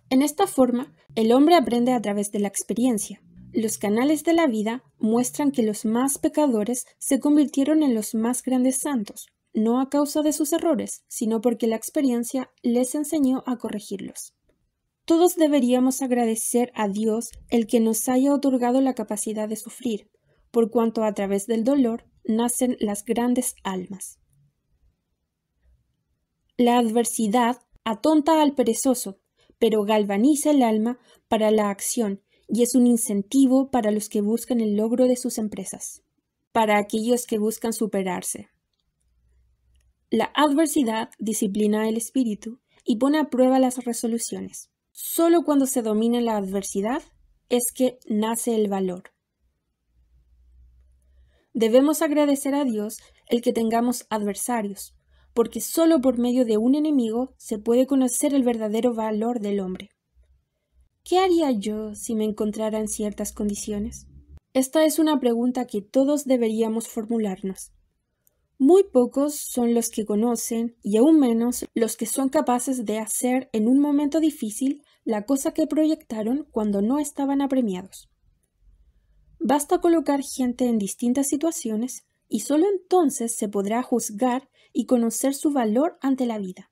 En esta forma, el hombre aprende a través de la experiencia. Los canales de la vida muestran que los más pecadores se convirtieron en los más grandes santos, no a causa de sus errores, sino porque la experiencia les enseñó a corregirlos. Todos deberíamos agradecer a Dios el que nos haya otorgado la capacidad de sufrir, por cuanto a través del dolor nacen las grandes almas. La adversidad atonta al perezoso, pero galvaniza el alma para la acción y es un incentivo para los que buscan el logro de sus empresas, para aquellos que buscan superarse. La adversidad disciplina el espíritu y pone a prueba las resoluciones. Solo cuando se domina la adversidad es que nace el valor. Debemos agradecer a Dios el que tengamos adversarios, porque solo por medio de un enemigo se puede conocer el verdadero valor del hombre. ¿Qué haría yo si me encontrara en ciertas condiciones? Esta es una pregunta que todos deberíamos formularnos. Muy pocos son los que conocen, y aún menos los que son capaces de hacer en un momento difícil la cosa que proyectaron cuando no estaban apremiados. Basta colocar gente en distintas situaciones y solo entonces se podrá juzgar y conocer su valor ante la vida.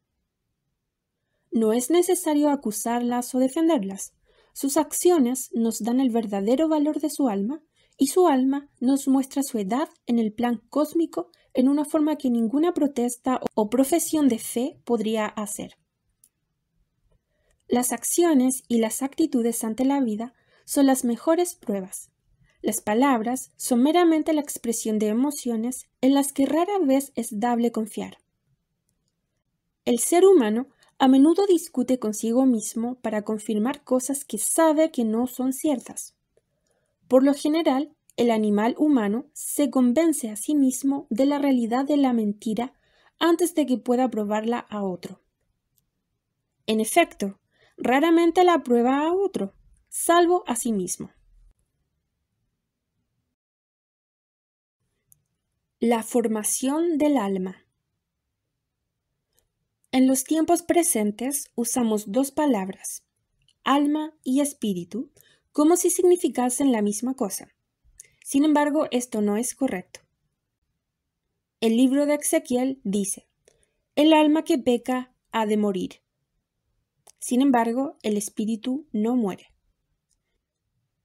No es necesario acusarlas o defenderlas. Sus acciones nos dan el verdadero valor de su alma y su alma nos muestra su edad en el plan cósmico en una forma que ninguna protesta o profesión de fe podría hacer. Las acciones y las actitudes ante la vida son las mejores pruebas. Las palabras son meramente la expresión de emociones en las que rara vez es dable confiar. El ser humano a menudo discute consigo mismo para confirmar cosas que sabe que no son ciertas. Por lo general, el animal humano se convence a sí mismo de la realidad de la mentira antes de que pueda probarla a otro. En efecto, raramente la prueba a otro, salvo a sí mismo. La formación del alma. En los tiempos presentes usamos dos palabras, alma y espíritu, como si significasen la misma cosa. Sin embargo, esto no es correcto. El libro de Ezequiel dice, el alma que peca ha de morir. Sin embargo, el espíritu no muere.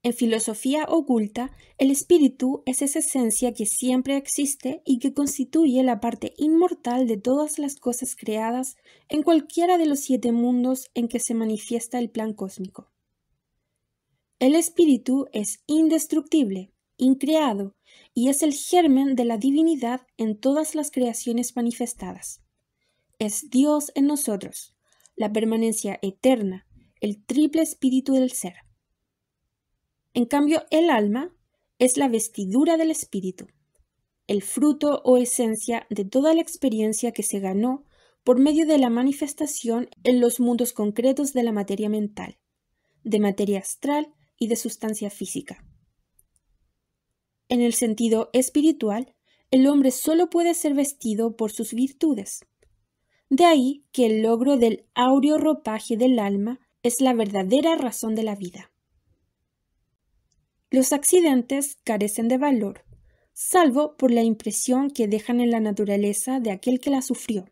En filosofía oculta, el espíritu es esa esencia que siempre existe y que constituye la parte inmortal de todas las cosas creadas en cualquiera de los 7 mundos en que se manifiesta el plan cósmico. El espíritu es indestructible, increado, y es el germen de la divinidad en todas las creaciones manifestadas. Es Dios en nosotros, la permanencia eterna, el triple espíritu del ser. En cambio, el alma es la vestidura del espíritu, el fruto o esencia de toda la experiencia que se ganó por medio de la manifestación en los mundos concretos de la materia mental, de materia astral y de sustancia física. En el sentido espiritual, el hombre solo puede ser vestido por sus virtudes. De ahí que el logro del áureo ropaje del alma es la verdadera razón de la vida. Los accidentes carecen de valor, salvo por la impresión que dejan en la naturaleza de aquel que la sufrió.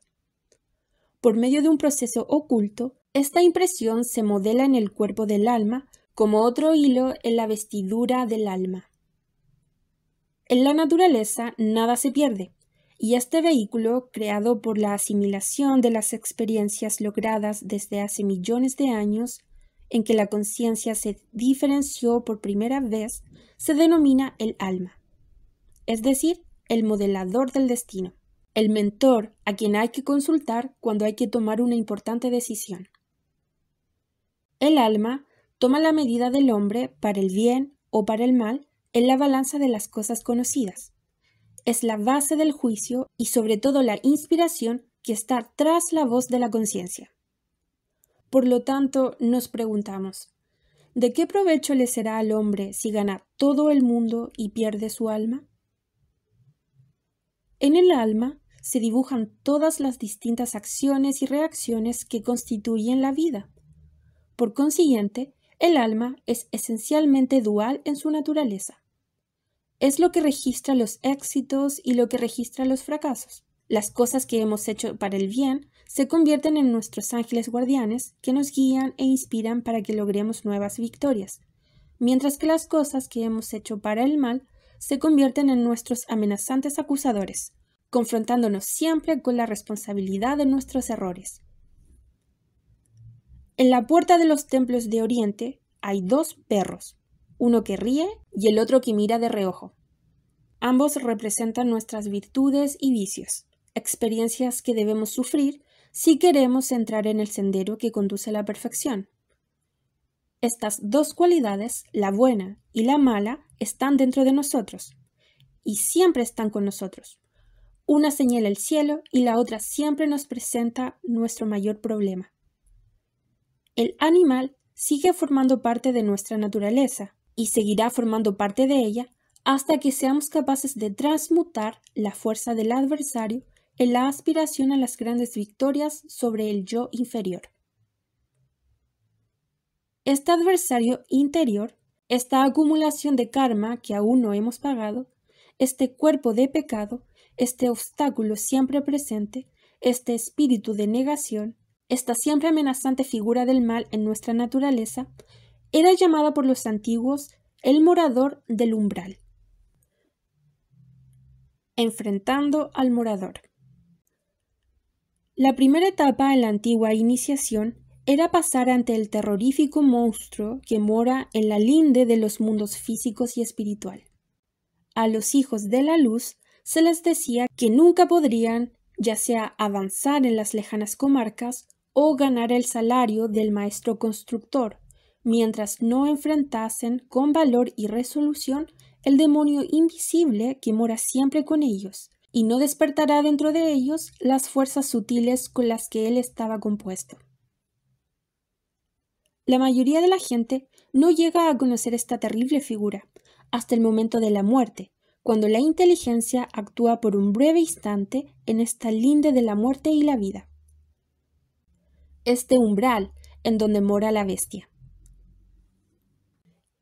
Por medio de un proceso oculto, esta impresión se modela en el cuerpo del alma como otro hilo en la vestidura del alma. En la naturaleza nada se pierde, y este vehículo, creado por la asimilación de las experiencias logradas desde hace millones de años, en que la conciencia se diferenció por primera vez, se denomina el alma, es decir, el modelador del destino, el mentor a quien hay que consultar cuando hay que tomar una importante decisión. El alma toma la medida del hombre para el bien o para el mal en la balanza de las cosas conocidas. Es la base del juicio y sobre todo la inspiración que está tras la voz de la conciencia. Por lo tanto, nos preguntamos, ¿de qué provecho le será al hombre si gana todo el mundo y pierde su alma? En el alma se dibujan todas las distintas acciones y reacciones que constituyen la vida. Por consiguiente, el alma es esencialmente dual en su naturaleza. Es lo que registra los éxitos y lo que registra los fracasos. Las cosas que hemos hecho para el bien se convierten en nuestros ángeles guardianes que nos guían e inspiran para que logremos nuevas victorias, mientras que las cosas que hemos hecho para el mal se convierten en nuestros amenazantes acusadores, confrontándonos siempre con la responsabilidad de nuestros errores. En la puerta de los templos de Oriente hay 2 perros, uno que ríe y el otro que mira de reojo. Ambos representan nuestras virtudes y vicios, experiencias que debemos sufrir si queremos entrar en el sendero que conduce a la perfección. Estas 2 cualidades, la buena y la mala, están dentro de nosotros y siempre están con nosotros. Una señala el cielo y la otra siempre nos presenta nuestro mayor problema. El animal sigue formando parte de nuestra naturaleza y seguirá formando parte de ella hasta que seamos capaces de transmutar la fuerza del adversario en la aspiración a las grandes victorias sobre el yo inferior. Este adversario interior, esta acumulación de karma que aún no hemos pagado, este cuerpo de pecado, este obstáculo siempre presente, este espíritu de negación, esta siempre amenazante figura del mal en nuestra naturaleza, era llamada por los antiguos el morador del umbral. Enfrentando al morador. La primera etapa en la antigua iniciación era pasar ante el terrorífico monstruo que mora en la linde de los mundos físicos y espiritual. A los hijos de la luz se les decía que nunca podrían, ya sea avanzar en las lejanas comarcas o ganar el salario del maestro constructor, mientras no enfrentasen con valor y resolución el demonio invisible que mora siempre con ellos, y no despertará dentro de ellos las fuerzas sutiles con las que él estaba compuesto. La mayoría de la gente no llega a conocer esta terrible figura hasta el momento de la muerte, cuando la inteligencia actúa por un breve instante en esta linde de la muerte y la vida. este umbral en donde mora la bestia.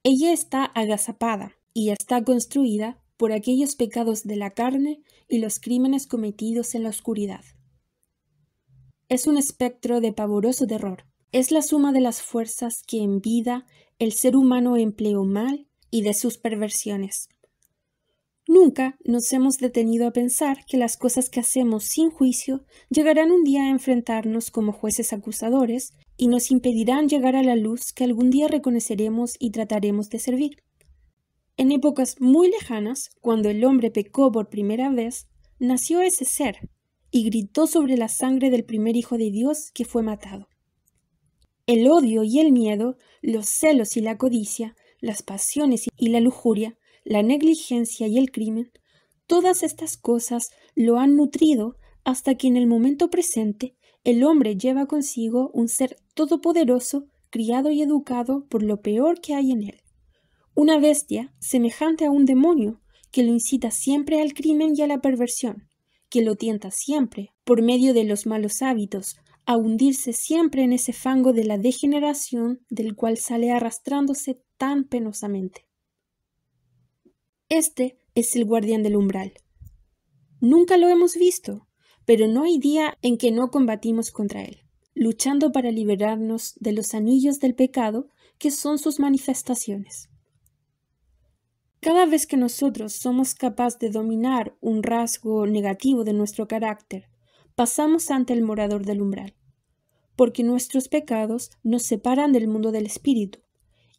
Ella está agazapada y está construida por aquellos pecados de la carne y los crímenes cometidos en la oscuridad. Es un espectro de pavoroso terror. Es la suma de las fuerzas que en vida el ser humano empleó mal y de sus perversiones. Nunca nos hemos detenido a pensar que las cosas que hacemos sin juicio llegarán un día a enfrentarnos como jueces acusadores y nos impedirán llegar a la luz que algún día reconoceremos y trataremos de servir. En épocas muy lejanas, cuando el hombre pecó por primera vez, nació ese ser y gritó sobre la sangre del primer Hijo de Dios que fue matado. El odio y el miedo, los celos y la codicia, las pasiones y la lujuria, la negligencia y el crimen, todas estas cosas lo han nutrido hasta que en el momento presente el hombre lleva consigo un ser todopoderoso, criado y educado por lo peor que hay en él. Una bestia semejante a un demonio que lo incita siempre al crimen y a la perversión, que lo tienta siempre, por medio de los malos hábitos, a hundirse siempre en ese fango de la degeneración del cual sale arrastrándose tan penosamente. Este es el guardián del umbral. Nunca lo hemos visto, pero no hay día en que no combatimos contra él, luchando para liberarnos de los anillos del pecado que son sus manifestaciones. Cada vez que nosotros somos capaces de dominar un rasgo negativo de nuestro carácter, pasamos ante el morador del umbral, porque nuestros pecados nos separan del mundo del espíritu,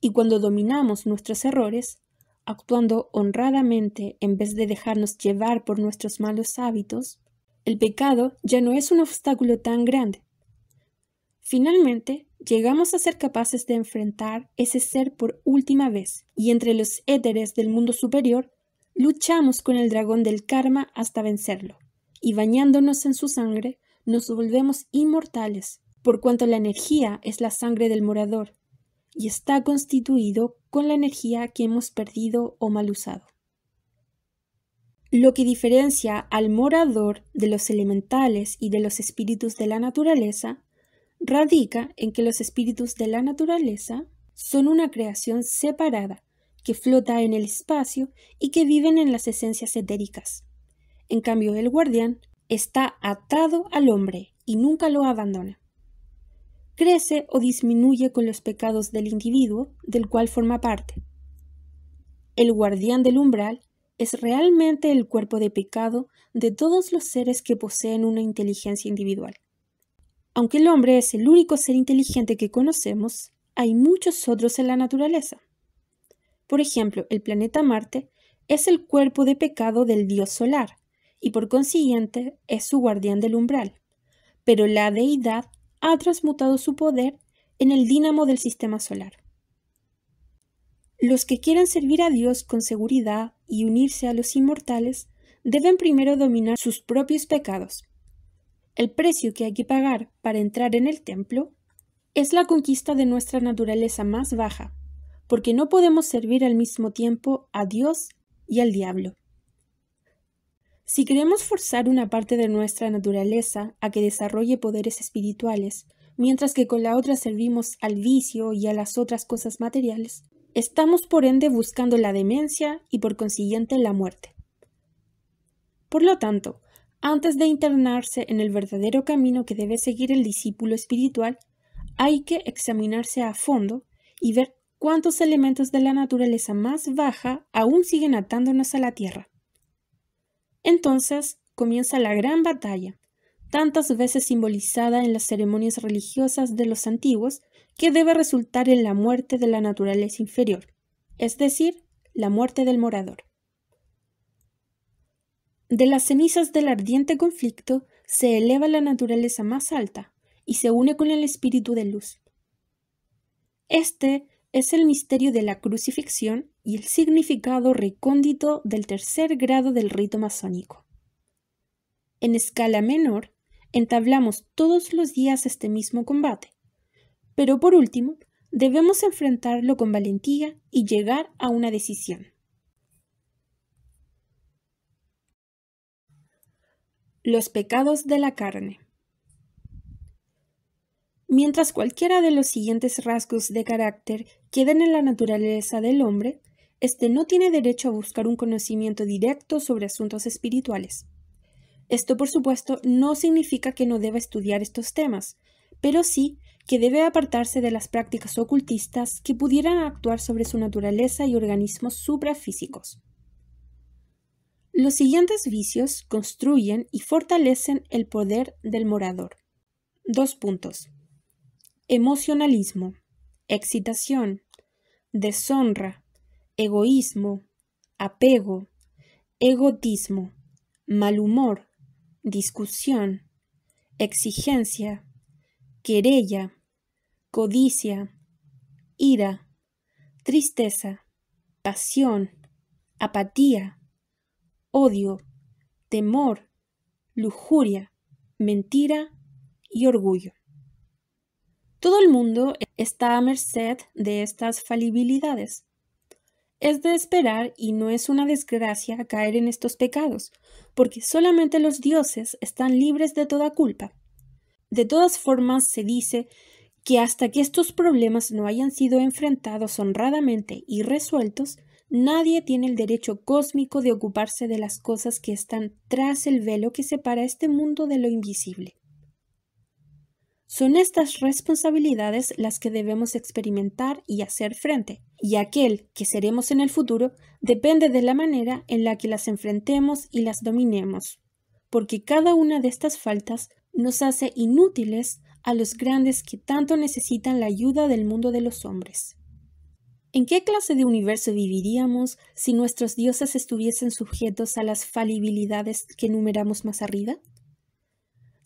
y cuando dominamos nuestros errores, actuando honradamente en vez de dejarnos llevar por nuestros malos hábitos, el pecado ya no es un obstáculo tan grande. Finalmente, llegamos a ser capaces de enfrentar ese ser por última vez, y entre los éteres del mundo superior, luchamos con el dragón del karma hasta vencerlo, y bañándonos en su sangre, nos volvemos inmortales, por cuanto la energía es la sangre del morador, y está constituido con la energía que hemos perdido o mal usado. Lo que diferencia al morador de los elementales y de los espíritus de la naturaleza radica en que los espíritus de la naturaleza son una creación separada que flota en el espacio y que viven en las esencias etéricas. En cambio, el guardián está atado al hombre y nunca lo abandona. Crece o disminuye con los pecados del individuo del cual forma parte. El guardián del umbral es realmente el cuerpo de pecado de todos los seres que poseen una inteligencia individual. Aunque el hombre es el único ser inteligente que conocemos, hay muchos otros en la naturaleza. Por ejemplo, el planeta Marte es el cuerpo de pecado del dios solar y por consiguiente es su guardián del umbral, pero la deidad ha transmutado su poder en el dínamo del sistema solar. Los que quieran servir a Dios con seguridad y unirse a los inmortales deben primero dominar sus propios pecados. El precio que hay que pagar para entrar en el templo es la conquista de nuestra naturaleza más baja, porque no podemos servir al mismo tiempo a Dios y al diablo. Si queremos forzar una parte de nuestra naturaleza a que desarrolle poderes espirituales, mientras que con la otra servimos al vicio y a las otras cosas materiales, estamos por ende buscando la demencia y por consiguiente la muerte. Por lo tanto, antes de internarse en el verdadero camino que debe seguir el discípulo espiritual, hay que examinarse a fondo y ver cuántos elementos de la naturaleza más baja aún siguen atándonos a la tierra. Entonces comienza la gran batalla, tantas veces simbolizada en las ceremonias religiosas de los antiguos, que debe resultar en la muerte de la naturaleza inferior, es decir, la muerte del morador. De las cenizas del ardiente conflicto se eleva la naturaleza más alta y se une con el espíritu de luz. Este es el misterio de la crucifixión y el significado recóndito del tercer grado del rito masónico. En escala menor, entablamos todos los días este mismo combate, pero por último, debemos enfrentarlo con valentía y llegar a una decisión. Los pecados de la carne. Mientras cualquiera de los siguientes rasgos de carácter queden en la naturaleza del hombre, éste no tiene derecho a buscar un conocimiento directo sobre asuntos espirituales. Esto, por supuesto, no significa que no deba estudiar estos temas, pero sí que debe apartarse de las prácticas ocultistas que pudieran actuar sobre su naturaleza y organismos suprafísicos. Los siguientes vicios construyen y fortalecen el poder del morador. 2 puntos. Emocionalismo, excitación, deshonra, egoísmo, apego, egotismo, mal humor, discusión, exigencia, querella, codicia, ira, tristeza, pasión, apatía, odio, temor, lujuria, mentira y orgullo. Todo el mundo está a merced de estas falibilidades. Es de esperar y no es una desgracia caer en estos pecados, porque solamente los dioses están libres de toda culpa. De todas formas, se dice que hasta que estos problemas no hayan sido enfrentados honradamente y resueltos, nadie tiene el derecho cósmico de ocuparse de las cosas que están tras el velo que separa este mundo de lo invisible. Son estas responsabilidades las que debemos experimentar y hacer frente, y aquel que seremos en el futuro depende de la manera en la que las enfrentemos y las dominemos, porque cada una de estas faltas nos hace inútiles a los grandes que tanto necesitan la ayuda del mundo de los hombres. ¿En qué clase de universo viviríamos si nuestros dioses estuviesen sujetos a las falibilidades que enumeramos más arriba?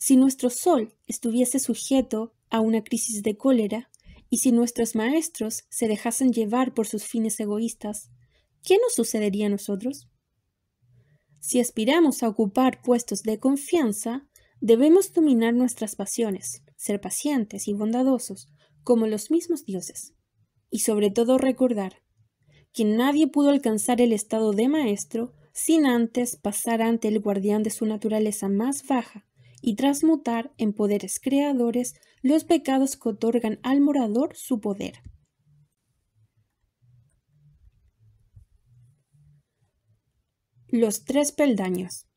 Si nuestro sol estuviese sujeto a una crisis de cólera, y si nuestros maestros se dejasen llevar por sus fines egoístas, ¿qué nos sucedería a nosotros? Si aspiramos a ocupar puestos de confianza, debemos dominar nuestras pasiones, ser pacientes y bondadosos, como los mismos dioses, y sobre todo recordar que nadie pudo alcanzar el estado de maestro sin antes pasar ante el guardián de su naturaleza más baja, y transmutar en poderes creadores los pecados que otorgan al morador su poder. Los 3 peldaños.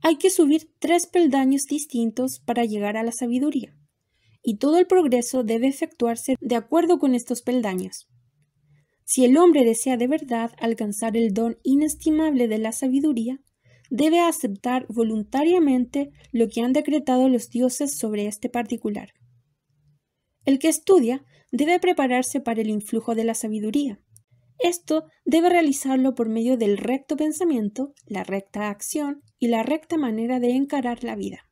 Hay que subir 3 peldaños distintos para llegar a la sabiduría, y todo el progreso debe efectuarse de acuerdo con estos peldaños. Si el hombre desea de verdad alcanzar el don inestimable de la sabiduría, debe aceptar voluntariamente lo que han decretado los dioses sobre este particular. El que estudia debe prepararse para el influjo de la sabiduría. Esto debe realizarlo por medio del recto pensamiento, la recta acción y la recta manera de encarar la vida.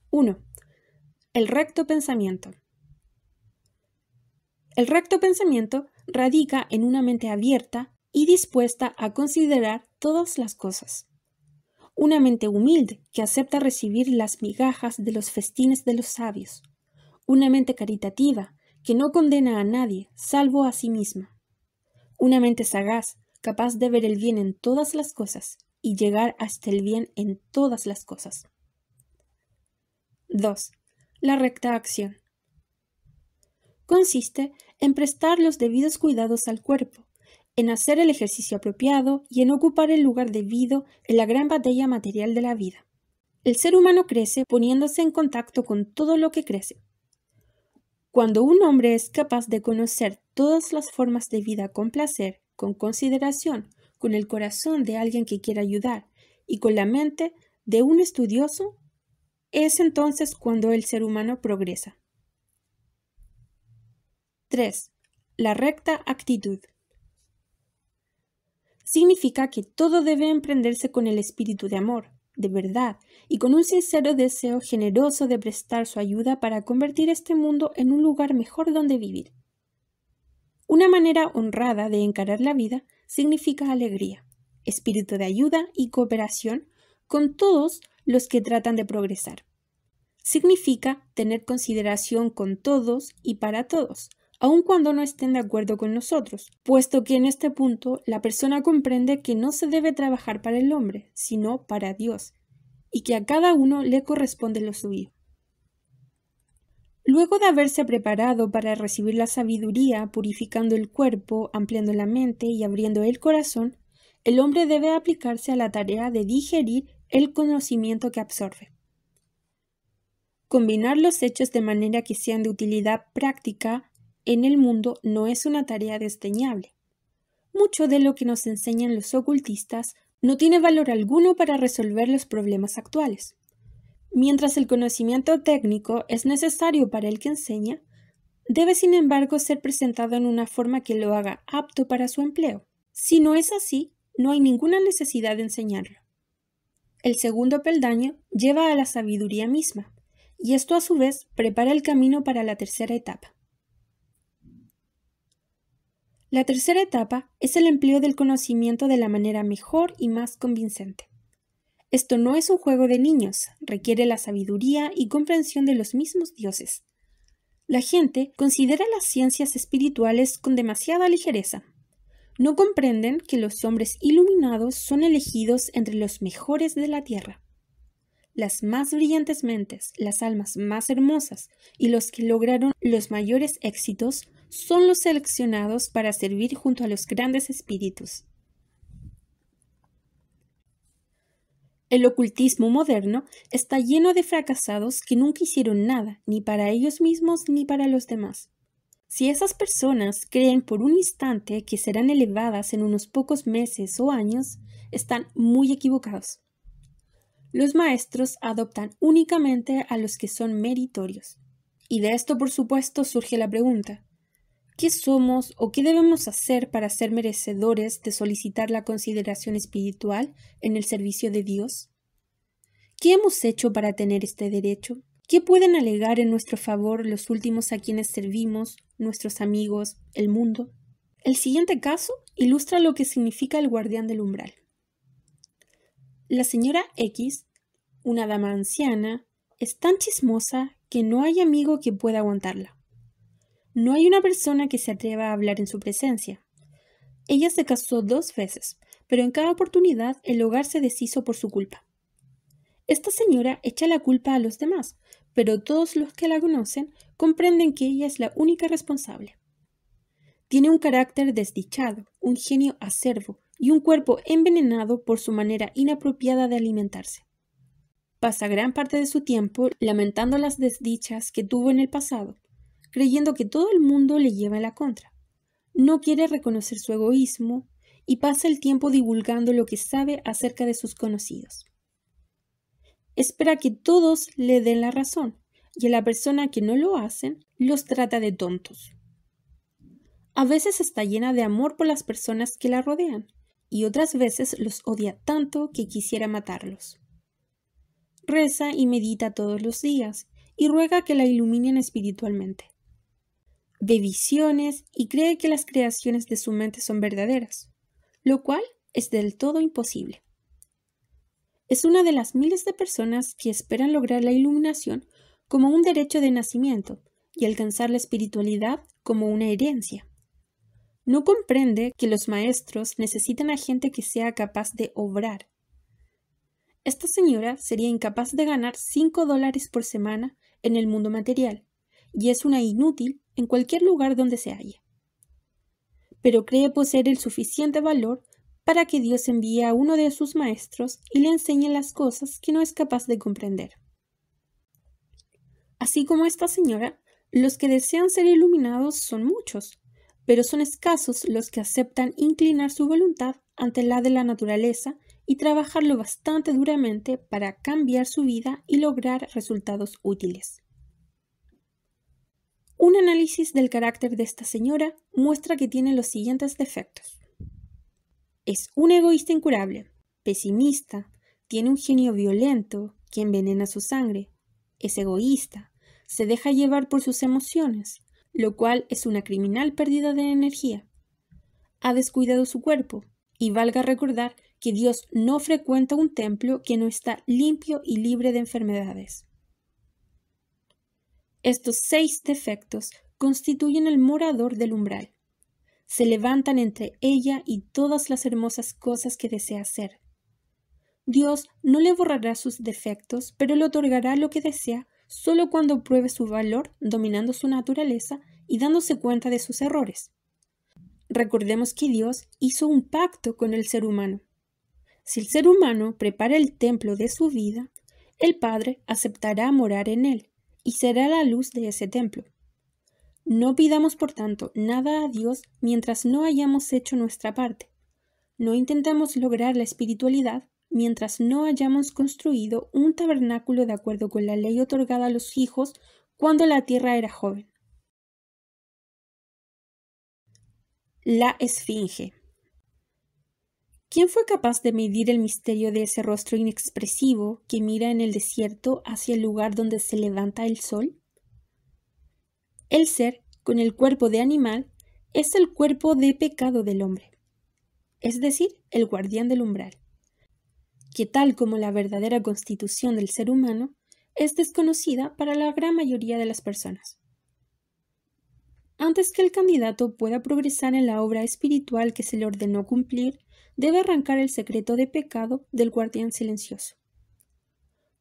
1. El recto pensamiento. El recto pensamiento radica en una mente abierta y dispuesta a considerar todas las cosas. Una mente humilde que acepta recibir las migajas de los festines de los sabios. Una mente caritativa que no condena a nadie salvo a sí misma. Una mente sagaz capaz de ver el bien en todas las cosas y llegar hasta el bien en todas las cosas. 2. La recta acción. Consiste en prestar los debidos cuidados al cuerpo, en hacer el ejercicio apropiado y en ocupar el lugar debido en la gran batalla material de la vida. El ser humano crece poniéndose en contacto con todo lo que crece. Cuando un hombre es capaz de conocer todas las formas de vida con placer, con consideración, con el corazón de alguien que quiera ayudar y con la mente de un estudioso, es entonces cuando el ser humano progresa. 3. La recta actitud. Significa que todo debe emprenderse con el espíritu de amor, de verdad, y con un sincero deseo generoso de prestar su ayuda para convertir este mundo en un lugar mejor donde vivir. Una manera honrada de encarar la vida significa alegría, espíritu de ayuda y cooperación con todos los que tratan de progresar. Significa tener consideración con todos y para todos, aun cuando no estén de acuerdo con nosotros, puesto que en este punto la persona comprende que no se debe trabajar para el hombre, sino para Dios, y que a cada uno le corresponde lo suyo. Luego de haberse preparado para recibir la sabiduría, purificando el cuerpo, ampliando la mente y abriendo el corazón, el hombre debe aplicarse a la tarea de digerir el conocimiento que absorbe. Combinar los hechos de manera que sean de utilidad práctica en el mundo no es una tarea desdeñable. Mucho de lo que nos enseñan los ocultistas no tiene valor alguno para resolver los problemas actuales. Mientras el conocimiento técnico es necesario para el que enseña, debe sin embargo ser presentado en una forma que lo haga apto para su empleo. Si no es así, no hay ninguna necesidad de enseñarlo. El segundo peldaño lleva a la sabiduría misma, y esto a su vez prepara el camino para la tercera etapa. La tercera etapa es el empleo del conocimiento de la manera mejor y más convincente. Esto no es un juego de niños, requiere la sabiduría y comprensión de los mismos dioses. La gente considera las ciencias espirituales con demasiada ligereza. No comprenden que los hombres iluminados son elegidos entre los mejores de la tierra. Las más brillantes mentes, las almas más hermosas y los que lograron los mayores éxitos son los seleccionados para servir junto a los grandes espíritus. El ocultismo moderno está lleno de fracasados que nunca hicieron nada, ni para ellos mismos ni para los demás. Si esas personas creen por un instante que serán elevadas en unos pocos meses o años, están muy equivocados. Los maestros adoptan únicamente a los que son meritorios. Y de esto, por supuesto, surge la pregunta: ¿qué somos o qué debemos hacer para ser merecedores de solicitar la consideración espiritual en el servicio de Dios? ¿Qué hemos hecho para tener este derecho? ¿Qué pueden alegar en nuestro favor los últimos a quienes servimos, nuestros amigos, el mundo? El siguiente caso ilustra lo que significa el guardián del umbral. La señora X, una dama anciana, es tan chismosa que no hay amigo que pueda aguantarla. No hay una persona que se atreva a hablar en su presencia. Ella se casó 2 veces, pero en cada oportunidad el hogar se deshizo por su culpa. Esta señora echa la culpa a los demás, pero todos los que la conocen comprenden que ella es la única responsable. Tiene un carácter desdichado, un genio acerbo y un cuerpo envenenado por su manera inapropiada de alimentarse. Pasa gran parte de su tiempo lamentando las desdichas que tuvo en el pasado, creyendo que todo el mundo le lleva la contra. No quiere reconocer su egoísmo y pasa el tiempo divulgando lo que sabe acerca de sus conocidos. Espera que todos le den la razón y a la persona que no lo hacen los trata de tontos. A veces está llena de amor por las personas que la rodean y otras veces los odia tanto que quisiera matarlos. Reza y medita todos los días y ruega que la iluminen espiritualmente. Ve visiones y cree que las creaciones de su mente son verdaderas, lo cual es del todo imposible. Es una de las miles de personas que esperan lograr la iluminación como un derecho de nacimiento y alcanzar la espiritualidad como una herencia. No comprende que los maestros necesitan a gente que sea capaz de obrar. Esta señora sería incapaz de ganar $5 por semana en el mundo material y es una inútil en cualquier lugar donde se halle. Pero cree poseer el suficiente valor para que Dios envíe a uno de sus maestros y le enseñe las cosas que no es capaz de comprender. Así como esta señora, los que desean ser iluminados son muchos, pero son escasos los que aceptan inclinar su voluntad ante la de la naturaleza y trabajarlo bastante duramente para cambiar su vida y lograr resultados útiles. Un análisis del carácter de esta señora muestra que tiene los siguientes defectos. Es un egoísta incurable, pesimista, tiene un genio violento que envenena su sangre, es egoísta, se deja llevar por sus emociones, lo cual es una criminal pérdida de energía. Ha descuidado su cuerpo, y valga recordar que Dios no frecuenta un templo que no está limpio y libre de enfermedades. Estos 6 defectos constituyen el morador del umbral. Se levantan entre ella y todas las hermosas cosas que desea hacer. Dios no le borrará sus defectos, pero le otorgará lo que desea solo cuando pruebe su valor, dominando su naturaleza y dándose cuenta de sus errores. Recordemos que Dios hizo un pacto con el ser humano. Si el ser humano prepara el templo de su vida, el Padre aceptará morar en él y será la luz de ese templo. No pidamos, por tanto, nada a Dios mientras no hayamos hecho nuestra parte. No intentemos lograr la espiritualidad mientras no hayamos construido un tabernáculo de acuerdo con la ley otorgada a los hijos cuando la tierra era joven. La Esfinge. ¿Quién fue capaz de medir el misterio de ese rostro inexpresivo que mira en el desierto hacia el lugar donde se levanta el sol? El ser, con el cuerpo de animal, es el cuerpo de pecado del hombre, es decir, el guardián del umbral, que tal como la verdadera constitución del ser humano, es desconocida para la gran mayoría de las personas. Antes que el candidato pueda progresar en la obra espiritual que se le ordenó cumplir, debe arrancar el secreto de pecado del guardián silencioso.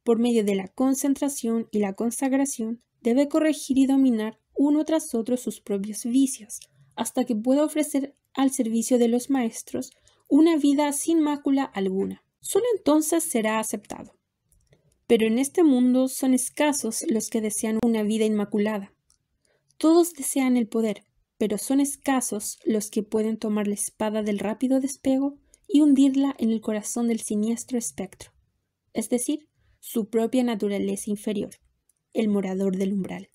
Por medio de la concentración y la consagración, debe corregir y dominar uno tras otro sus propios vicios, hasta que pueda ofrecer al servicio de los maestros una vida sin mácula alguna. Solo entonces será aceptado. Pero en este mundo son escasos los que desean una vida inmaculada. Todos desean el poder, pero son escasos los que pueden tomar la espada del rápido despego y hundirla en el corazón del siniestro espectro, es decir, su propia naturaleza inferior, el morador del umbral.